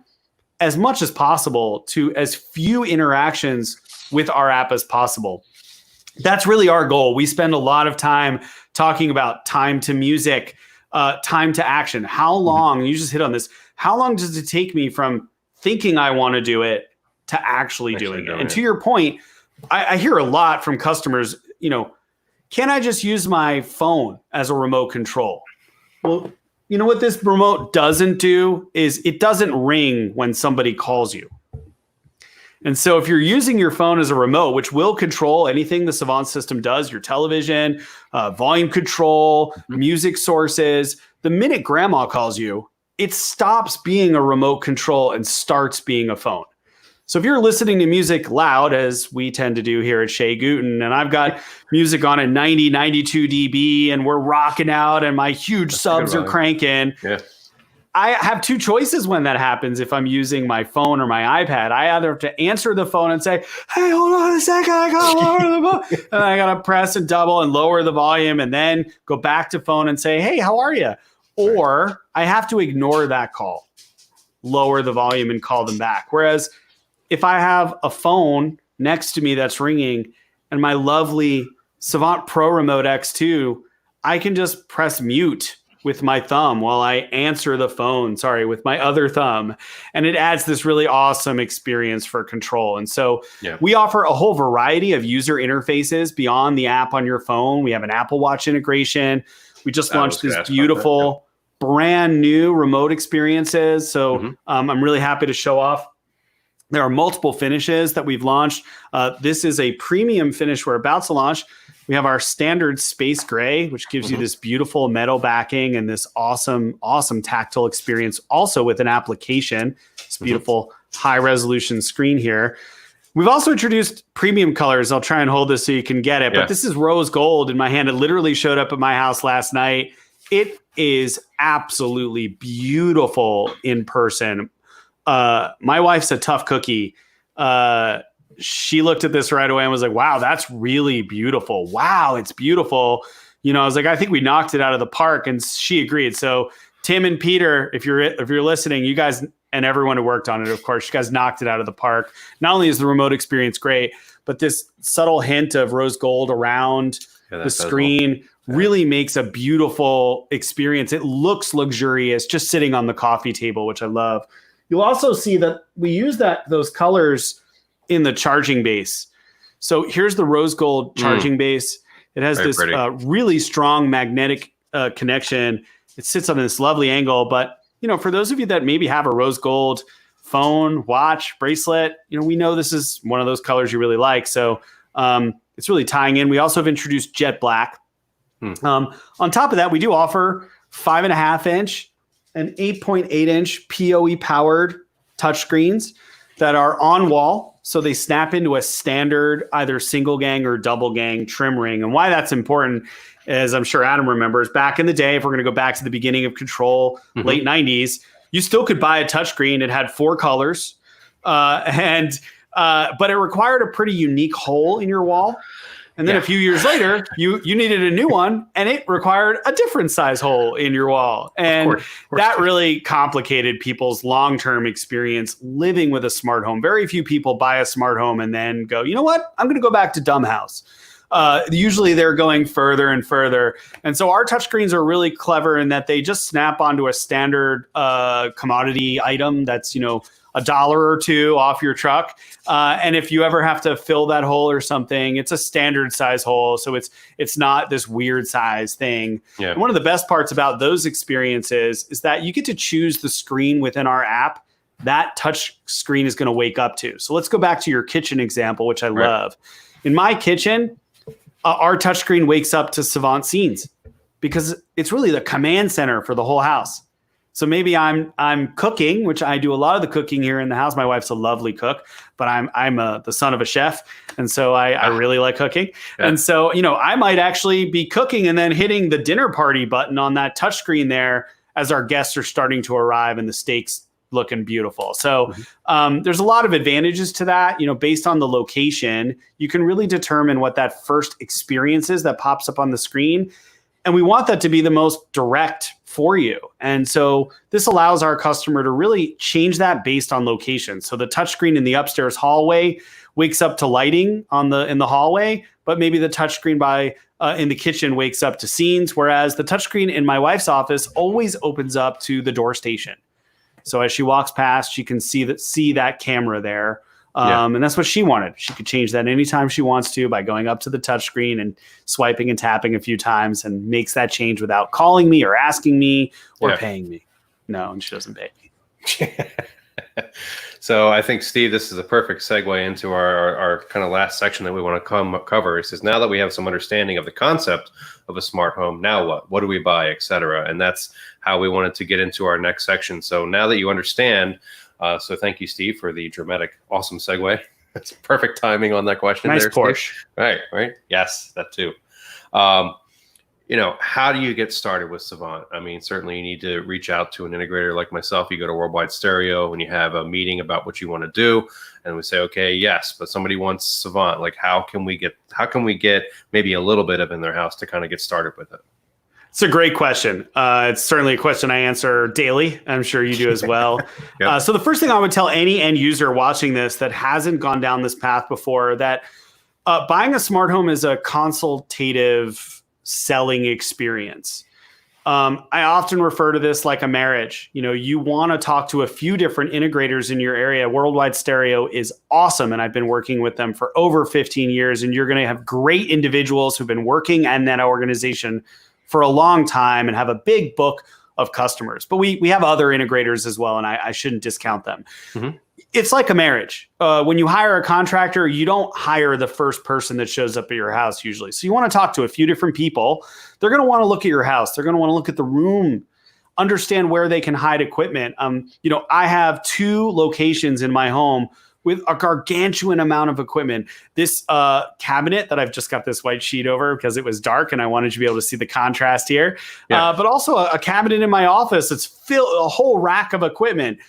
as much as possible to as few interactions with our app as possible. That's really our goal. We spend a lot of time talking about time to music, time to action. How long, you just hit on this, how long does it take me from thinking I want to do it to actually doing it? And to your point, I hear a lot from customers, can I just use my phone as a remote control? Well, you know what this remote doesn't do is it doesn't ring when somebody calls you. And so if you're using your phone as a remote, which will control anything the Savant system does, your television, volume control, music sources, the minute grandma calls you, it stops being a remote control and starts being a phone. So if you're listening to music loud, as we tend to do here at Shea Gooten, and I've got music on at 90, 92 dB, and we're rocking out, and my huge subs are cranking, I have two choices when that happens. If I'm using my phone or my iPad, I either have to answer the phone and say, hey, hold on a second, I gotta lower the volume. And I gotta press and double and lower the volume and then go back to phone and say, hey, how are you? Or I have to ignore that call, lower the volume and call them back. Whereas if I have a phone next to me that's ringing and my lovely Savant Pro Remote X2, I can just press mute with my thumb while I answer the phone, with my other thumb. And it adds this really awesome experience for control. And so we offer a whole variety of user interfaces beyond the app on your phone. We have an Apple Watch integration. We just launched this beautiful brand new remote experiences. So I'm really happy to show off. There are multiple finishes that we've launched. This is a premium finish we're about to launch. We have our standard space gray, which gives you this beautiful metal backing and this awesome, awesome tactile experience, also with an application. This beautiful high resolution screen here. We've also introduced premium colors. I'll try and hold this so you can get it. But this is rose gold in my hand. It literally showed up at my house last night. It is absolutely beautiful in person. My wife's a tough cookie. She looked at this right away and was like, wow, that's really beautiful. Wow, it's beautiful. I was like, I think we knocked it out of the park. And she agreed. So Tim and Peter, if you're listening, you guys and everyone who worked on it, of course, you guys knocked it out of the park. Not only is the remote experience great, but this subtle hint of rose gold around the screen really makes a beautiful experience. It looks luxurious just sitting on the coffee table, which I love. You'll also see that we use those colors in the charging base. So here's the rose gold charging base. It has this really strong magnetic connection. It sits on this lovely angle. But, for those of you that maybe have a rose gold phone, watch, bracelet, we know this is one of those colors you really like. So it's really tying in. We also have introduced jet black. On top of that, we do offer 5.5 inch and 8.8 inch PoE powered touchscreens that are on wall. So they snap into a standard either single gang or double gang trim ring. And why that's important, as I'm sure Adam remembers, back in the day, if we're going to go back to the beginning of Control, late 90s, you still could buy a touchscreen. It had 4 colors, but it required a pretty unique hole in your wall. And then a few years later, you needed a new one, and it required a different size hole in your wall. And that really complicated people's long-term experience living with a smart home. Very few people buy a smart home and then go, you know what? I'm going to go back to dumb house. Usually they're going further and further. And so our touchscreens are really clever in that they just snap onto a standard commodity item that's, $1 or $2 off your truck. And if you ever have to fill that hole or something, it's a standard size hole. So it's not this weird size thing. Yeah. And one of the best parts about those experiences is that you get to choose the screen within our app that touch screen is going to wake up to. So let's go back to your kitchen example, which I love. In my kitchen, our touchscreen wakes up to Savant Scenes because it's really the command center for the whole house. So maybe I'm cooking, which I do a lot of the cooking here in the house. My wife's a lovely cook, but I'm the son of a chef, and so I really like cooking. Yeah. And so I might actually be cooking and then hitting the dinner party button on that touchscreen there as our guests are starting to arrive and the steak's looking beautiful. So there's a lot of advantages to that. Based on the location, you can really determine what that first experience is that pops up on the screen. And we want that to be the most direct for you. And so this allows our customer to really change that based on location. So the touchscreen in the upstairs hallway wakes up to lighting in the hallway, but maybe the touchscreen in the kitchen wakes up to scenes, whereas the touchscreen in my wife's office always opens up to the door station. So as she walks past, she can see that camera there. And that's what she wanted. She could change that anytime she wants to by going up to the touchscreen and swiping and tapping a few times, and makes that change without calling me or asking me or paying me. No, and she doesn't pay me. So I think, Steve, this is a perfect segue into our kind of last section that we want to cover. It says, now that we have some understanding of the concept of a smart home, now what? What do we buy, et cetera? And that's how we wanted to get into our next section. So now that you understand, so thank you, Steve, for the dramatic, awesome segue. That's perfect timing on that question. Nice there, Porsche. Steve. Right. Yes, that too. How do you get started with Savant? I mean, certainly you need to reach out to an integrator like myself. You go to Worldwide Stereo and you have a meeting about what you want to do, and we say, okay, yes, but somebody wants Savant. Like, how can we get maybe a little bit of in their house to kind of get started with it? It's a great question. It's certainly a question I answer daily. I'm sure you do as well. Yep. So the first thing I would tell any end user watching this that hasn't gone down this path before, that buying a smart home is a consultative selling experience. I often refer to this like a marriage. You want to talk to a few different integrators in your area. Worldwide Stereo is awesome, and I've been working with them for over 15 years, and you're going to have great individuals who've been working in that organization for a long time and have a big book of customers. But we have other integrators as well, and I shouldn't discount them. Mm-hmm. It's like a marriage. When you hire a contractor, you don't hire the first person that shows up at your house usually. So you want to talk to a few different people. They're going to want to look at your house. They're going to want to look at the room, understand where they can hide equipment. I have 2 locations in my home with a gargantuan amount of equipment. This cabinet that I've just got this white sheet over because it was dark and I wanted you to be able to see the contrast here. Yeah. But also a cabinet in my office that's filled a whole rack of equipment.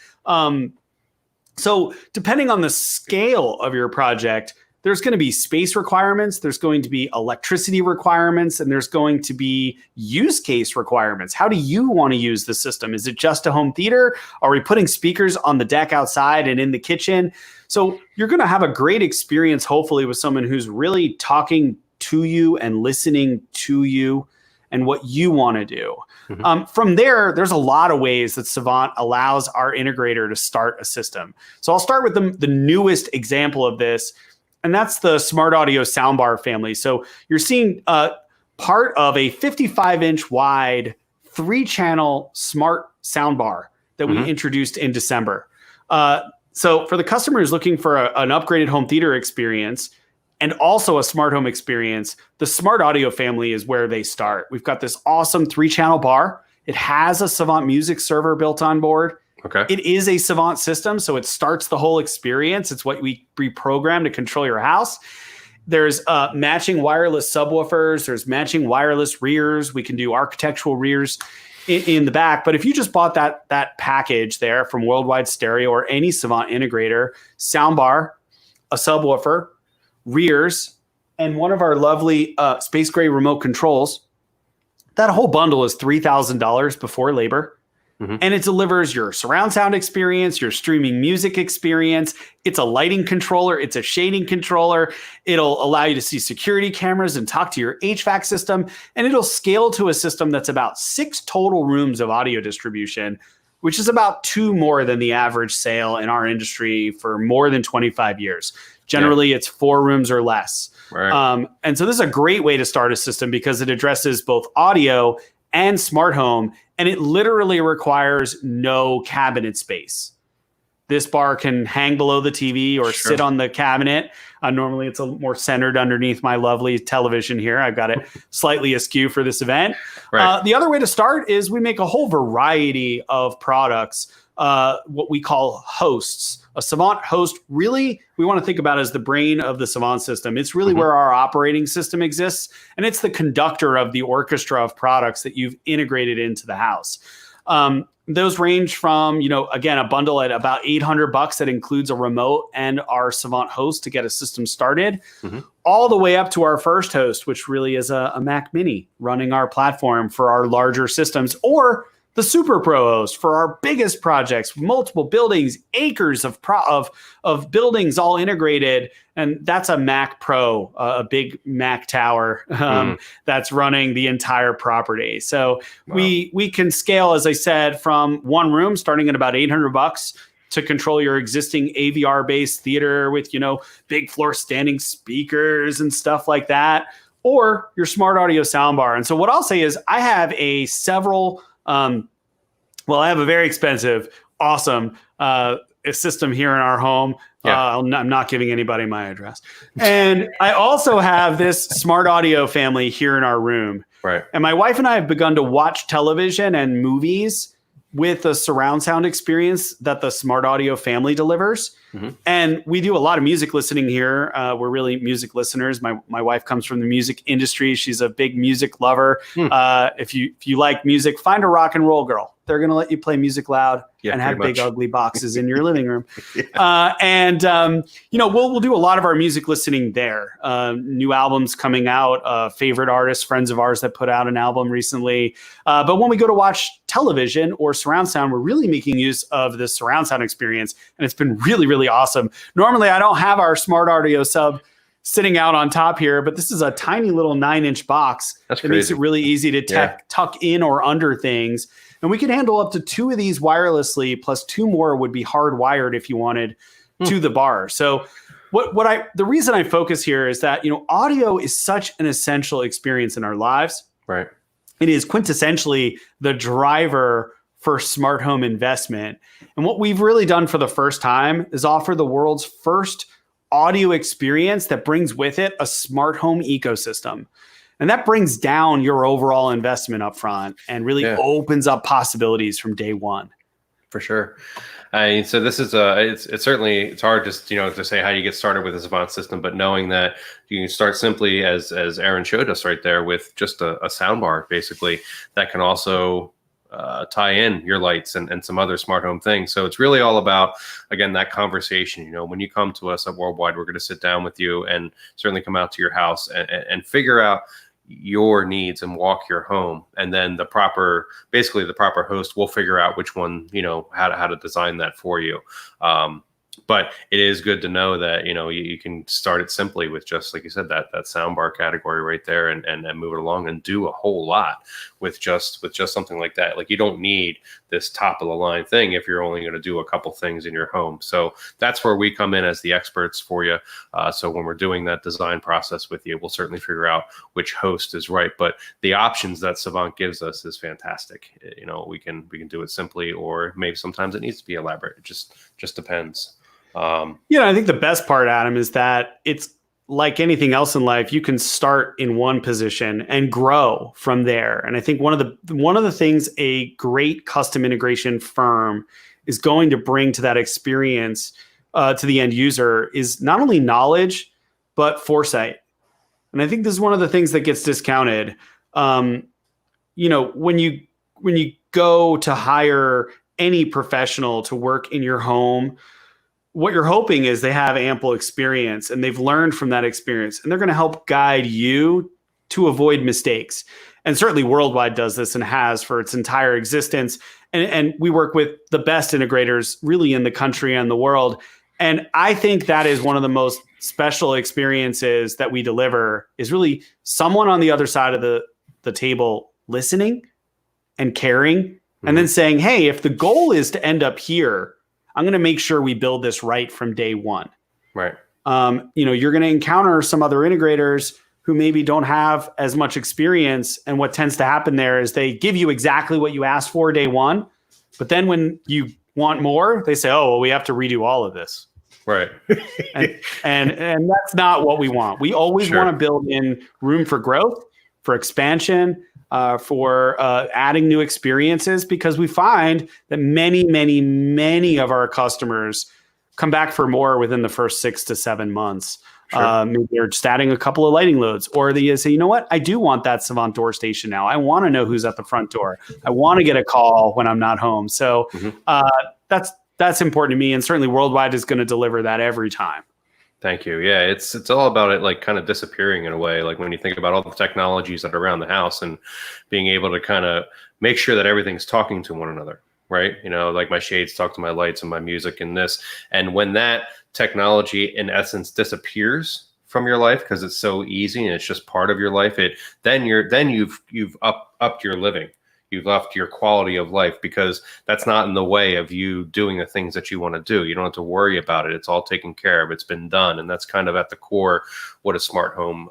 So depending on the scale of your project, there's going to be space requirements, there's going to be electricity requirements, and there's going to be use case requirements. How do you want to use the system? Is it just a home theater? Are we putting speakers on the deck outside and in the kitchen? So you're going to have a great experience, hopefully, with someone who's really talking to you and listening to you and what you want to do. Mm-hmm. From there, there's a lot of ways that Savant allows our integrator to start a system. So I'll start with the newest example of this, and that's the Smart Audio Soundbar family. So you're seeing part of a 55-inch wide 3-channel smart soundbar that we introduced in December. So for the customer who's looking for an upgraded home theater experience and also a smart home experience, the Smart Audio family is where they start. We've got this awesome 3-channel bar. It has a Savant music server built on board. Okay. It is a Savant system, so it starts the whole experience. It's what we reprogram to control your house. There's matching wireless subwoofers. There's matching wireless rears. We can do architectural rears in the back. But if you just bought that package there from Worldwide Stereo or any Savant integrator, soundbar, a subwoofer, rears, and one of our lovely space gray remote controls, that whole bundle is $3,000 before labor. Mm-hmm. And it delivers your surround sound experience, your streaming music experience. It's a lighting controller. It's a shading controller. It'll allow you to see security cameras and talk to your HVAC system. And it'll scale to a system that's about 6 total rooms of audio distribution, which is about 2 more than the average sale in our industry for more than 25 years. Generally, it's 4 rooms or less. Right. And so this is a great way to start a system because it addresses both audio and smart home, and it literally requires no cabinet space. This bar can hang below the TV or sit on the cabinet. Normally, it's a more centered underneath my lovely television here. I've got it slightly askew for this event. Right. The other way to start is we make a whole variety of products, what we call hosts. A Savant host, really, we want to think about as the brain of the Savant system. It's really where our operating system exists, and it's the conductor of the orchestra of products that you've integrated into the house. Those range from, again, a bundle at about $800 that includes a remote and our Savant host to get a system started, all the way up to our first host, which really is a Mac Mini running our platform for our larger systems, or the Super Pro host for our biggest projects, multiple buildings, acres of buildings all integrated. And that's a Mac Pro, a big Mac tower that's running the entire property. So we can scale, as I said, from one room starting at about $800 to control your existing AVR-based theater with, big floor standing speakers and stuff like that, or your smart audio soundbar. And so what I'll say is I have I have a very expensive, awesome system here in our home. Yeah. I'm not giving anybody my address. And I also have this smart audio family here in our room. Right. And my wife and I have begun to watch television and movies with a surround sound experience that the smart audio family delivers. Mm-hmm. And we do a lot of music listening here. We're really music listeners. My wife comes from the music industry. She's a big music lover. If you like music, find a rock and roll girl. They're going to let you play music loud and have big ugly boxes in your living room. We'll do a lot of our music listening there. New albums coming out, favorite artists, friends of ours that put out an album recently. But when we go to watch television or surround sound, we're really making use of this surround sound experience. And it's been really, really awesome. Normally, I don't have our smart audio sub sitting out on top here, but this is a tiny little 9-inch box. That makes it really easy to tuck in or under things. And we can handle up to 2 of these wirelessly, plus 2 more would be hardwired if you wanted to the bar. So the reason I focus here is that, audio is such an essential experience in our lives. Right. It is quintessentially the driver for smart home investment. And what we've really done for the first time is offer the world's first audio experience that brings with it a smart home ecosystem. And that brings down your overall investment up front and really opens up possibilities from day one. For sure. So this is it's hard just, to say how you get started with a Savant system, but knowing that you can start simply as Aaron showed us right there with just a sound bar, basically, that can also tie in your lights and some other smart home things. So it's really all about, again, that conversation. When you come to us at Worldwide, we're going to sit down with you and certainly come out to your house and figure out your needs and walk your home, and then the proper host will figure out which one, how to design that for you. But it is good to know that, you can start it simply with just, like you said, that soundbar category right there and move it along and do a whole lot with just something like that. Like, you don't need this top of the line thing if you're only going to do a couple things in your home. So that's where we come in as the experts for you. So when we're doing that design process with you, we'll certainly figure out which host is right. But the options that Savant gives us is fantastic. We can do it simply, or maybe sometimes it needs to be elaborate. It just depends. I think the best part, Adam, is that it's like anything else in life. You can start in one position and grow from there. And I think one of the things a great custom integration firm is going to bring to that experience to the end user is not only knowledge, but foresight. And I think this is one of the things that gets discounted. When you go to hire any professional to work in your home, what you're hoping is they have ample experience and they've learned from that experience, and they're going to help guide you to avoid mistakes. And certainly Worldwide does this and has for its entire existence. And we work with the best integrators really in the country and the world. And I think that is one of the most special experiences that we deliver, is really someone on the other side of the table listening and caring, and then saying, hey, if the goal is to end up here, I'm going to make sure we build this right from day one. Right. You're going to encounter some other integrators who maybe don't have as much experience. And what tends to happen there is they give you exactly what you asked for day one. But then when you want more, they say, oh, well, we have to redo all of this. Right. and that's not what we want. We always want to build in room for growth, for expansion, for adding new experiences, because we find that many, many, many of our customers come back for more within the first 6 to 7 months. Maybe they're just adding a couple of lighting loads, or they say, you know what, I do want that Savant door station now. I want to know who's at the front door. I want to get a call when I'm not home. So that's important to me, and certainly Worldwide is going to deliver that every time. Thank you. Yeah, it's all about it like kind of disappearing in a way. Like when you think about all the technologies that are around the house and being able to kind of make sure that everything's talking to one another, right? You know, like my shades talk to my lights and my music and this. And when that technology in essence disappears from your life because it's so easy and it's just part of your life, you've upped your living. You've left your quality of life because that's not in the way of you doing the things that you want to do. You don't have to worry about it. It's all taken care of. It's been done. And that's kind of at the core what a smart home,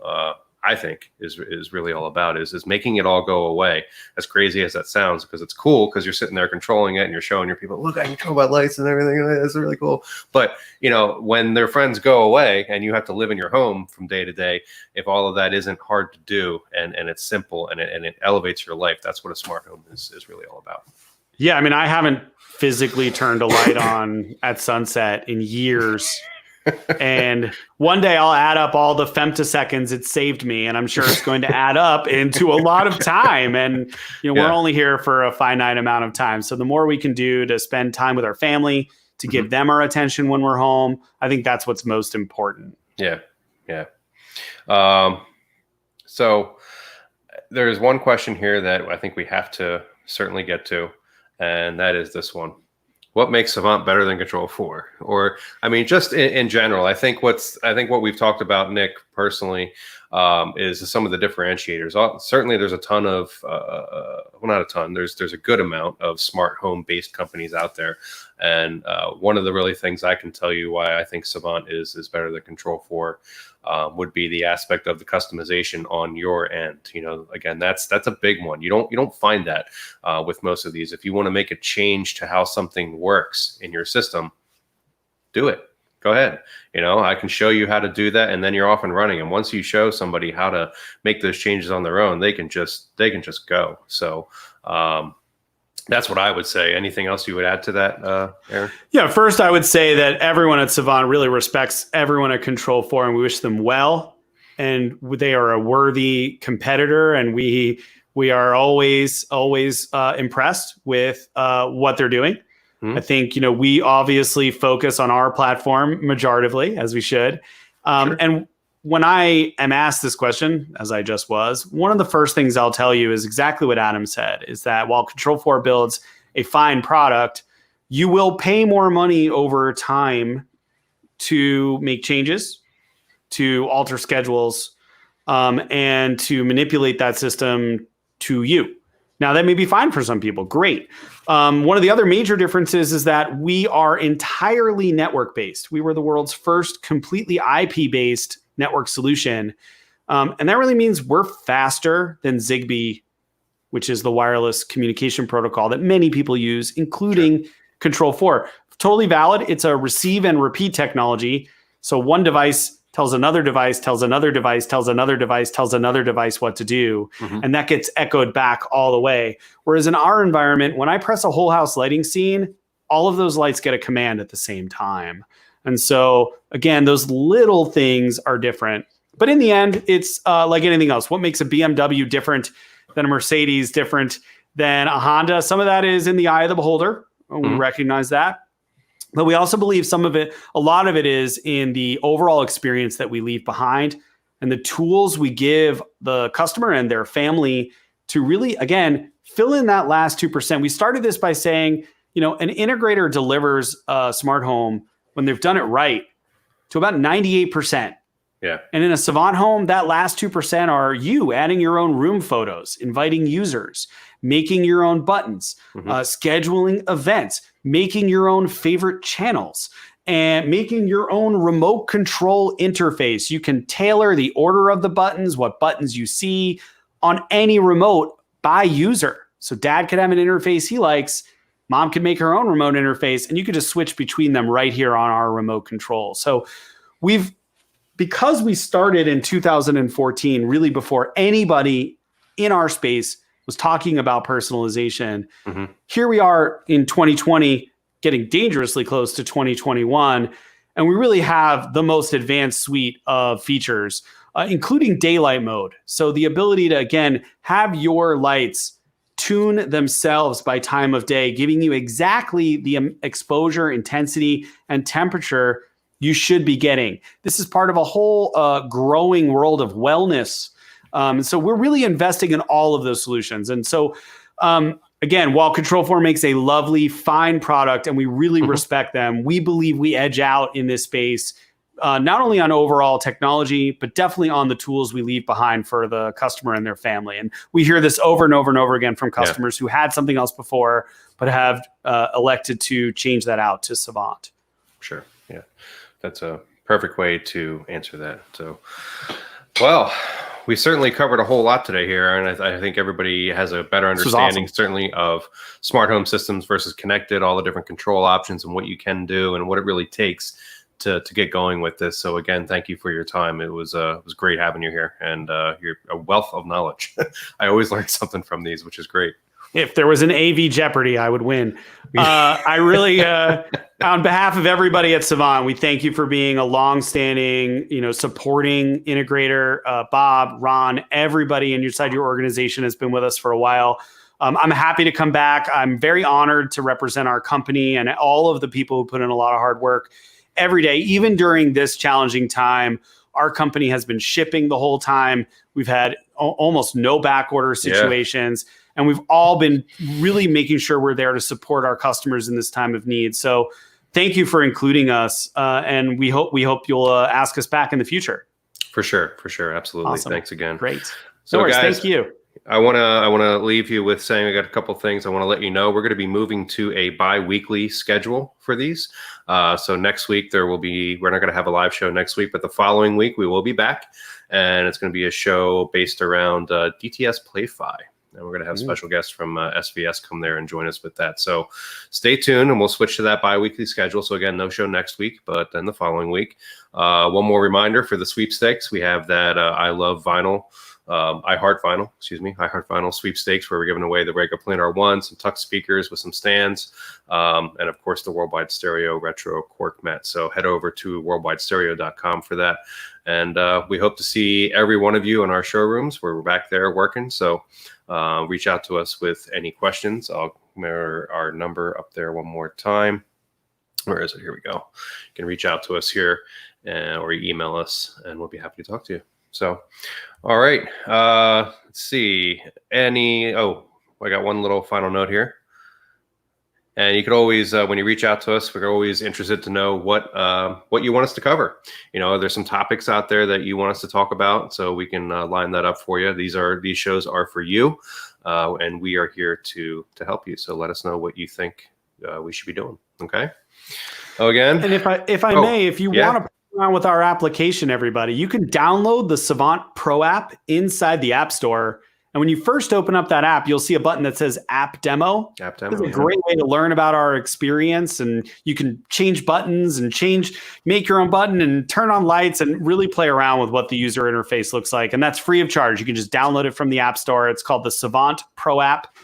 I think, is really all about is making it all go away. As crazy as that sounds, because it's cool because you're sitting there controlling it and you're showing your people, look, I control my lights and everything. It's really cool. But, you know, when their friends go away and you have to live in your home from day to day, if all of that isn't hard to do and it's simple and it elevates your life, that's what a smart home is really all about. Yeah, I mean, I haven't physically turned a light on at sunset in years. And one day I'll add up all the femtoseconds it saved me, and I'm sure it's going to add up into a lot of time. And we're only here for a finite amount of time. So the more we can do to spend time with our family, to give them our attention when we're home, I think that's what's most important. Yeah. So there's one question here that I think we have to certainly get to, and that is this one. What makes Savant better than Control 4? Or, I mean, just in general, I think what we've talked about, Nick, personally, is some of the differentiators. Certainly, there's a ton of, well, not a ton. There's a good amount of smart home-based companies out there, and one of the really things I can tell you why I think Savant is better than Control 4 would be the aspect of the customization on your end. Again, that's a big one. You don't find that with most of these. If you want to make a change to how something works in your system, do it. Go ahead. I can show you how to do that, and then you're off and running. And once you show somebody how to make those changes on their own, they can just go. So that's what I would say. Anything else you would add to that, Aaron? Yeah, first I would say that everyone at Savant really respects everyone at Control 4, and we wish them well. And they are a worthy competitor, and we are always impressed with what they're doing. I think, we obviously focus on our platform majoritively, as we should. Sure. And when I am asked this question, as I just was, one of the first things I'll tell you is exactly what Adam said, is that while Control 4 builds a fine product, you will pay more money over time to make changes, to alter schedules, and to manipulate that system to you. Now, that may be fine for some people. Great. One of the other major differences is that we are entirely network-based. We were the world's first completely IP-based network solution. And that really means we're faster than Zigbee, which is the wireless communication protocol that many people use, including Control 4. Totally valid. It's a receive and repeat technology. So one device tells another device, tells another device, tells another device, tells another device what to do. Mm-hmm. And that gets echoed back all the way. Whereas in our environment, when I press a whole house lighting scene, all of those lights get a command at the same time. And so, again, those little things are different. But in the end, it's like anything else. What makes a BMW different than a Mercedes, different than a Honda? Some of that is in the eye of the beholder. We recognize that. But we also believe a lot of it is in the overall experience that we leave behind and the tools we give the customer and their family to really, again, fill in that last 2%. We started this by saying, an integrator delivers a smart home when they've done it right to about 98%. Yeah. And in a Savant home, that last 2% are you adding your own room photos, inviting users, making your own buttons, scheduling events, making your own favorite channels, and making your own remote control interface. You can tailor the order of the buttons, what buttons you see on any remote by user. So dad could have an interface he likes, mom could make her own remote interface, and you could just switch between them right here on our remote control. So because we started in 2014, really before anybody in our space was talking about personalization, here we are in 2020, getting dangerously close to 2021, and we really have the most advanced suite of features, including daylight mode. So the ability to, again, have your lights tune themselves by time of day, giving you exactly the exposure, intensity, and temperature you should be getting. This is part of a whole growing world of wellness. So we're really investing in all of those solutions. And so, again, while Control4 makes a lovely, fine product and we really respect them, we believe we edge out in this space, not only on overall technology, but definitely on the tools we leave behind for the customer and their family. And we hear this over and over and over again from customers who had something else before, but have elected to change that out to Savant. Sure. Yeah. That's a perfect way to answer that. So, well, we certainly covered a whole lot today here, and I think everybody has a better understanding, certainly, of smart home systems versus connected, all the different control options and what you can do and what it really takes to get going with this. So again, thank you for your time. It was great having you here, and you're a wealth of knowledge. I always learn something from these, which is great. If there was an AV Jeopardy, I would win. I really, on behalf of everybody at Savant, we thank you for being a longstanding, supporting integrator. Bob, Ron, everybody inside your organization has been with us for a while. I'm happy to come back. I'm very honored to represent our company and all of the people who put in a lot of hard work every day, even during this challenging time. Our company has been shipping the whole time. We've had almost no back order situations. Yeah. And we've all been really making sure we're there to support our customers in this time of need. So thank you for including us. And we hope you'll ask us back in the future. For sure. Absolutely. Awesome. Thanks again. Great. So no worries, guys, thank you. I want to leave you with saying I got a couple of things I want to let you know. We're going to be moving to a bi-weekly schedule for these. So next week we're not going to have a live show next week, but the following week we will be back, and it's going to be a show based around DTS Play-Fi. And we're going to have special guests from SVS come there and join us with that. So stay tuned, and we'll switch to that bi-weekly schedule. So again, no show next week, but then the following week. One more reminder for the sweepstakes. We have that I Heart Vinyl sweepstakes, where we're giving away the Rega Planar 1, some Tux speakers with some stands, and of course the Worldwide Stereo Retro Cork Mat. So head over to worldwidestereo.com for that. And we hope to see every one of you in our showrooms where we're back there working. So reach out to us with any questions. I'll mirror our number up there one more time. Where is it? Here we go. You can reach out to us here or email us, and we'll be happy to talk to you. So, all right. Let's see. I got one little final note here. And you could always, when you reach out to us, we're always interested to know what you want us to cover. There's some topics out there that you want us to talk about, so we can line that up for you. These shows are for you, and we are here to help you. So let us know what you think we should be doing. Okay. Again. And if I may, if you want to around with our application, everybody, you can download the Savant Pro app inside the App Store. And when you first open up that app, you'll see a button that says App Demo. App Demo. It's a great way to learn about our experience, and you can change buttons and make your own button and turn on lights and really play around with what the user interface looks like. And that's free of charge. You can just download it from the App Store. It's called the Savant Pro app.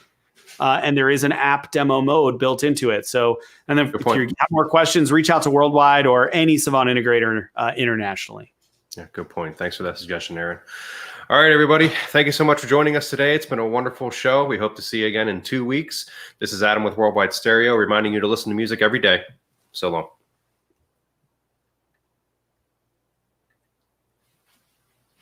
And there is an app demo mode built into it. So, and then if you have more questions, reach out to Worldwide or any Savant integrator internationally. Yeah, good point. Thanks for that suggestion, Aaron. All right, everybody. Thank you so much for joining us today. It's been a wonderful show. We hope to see you again in 2 weeks. This is Adam with Worldwide Stereo, reminding you to listen to music every day. So long.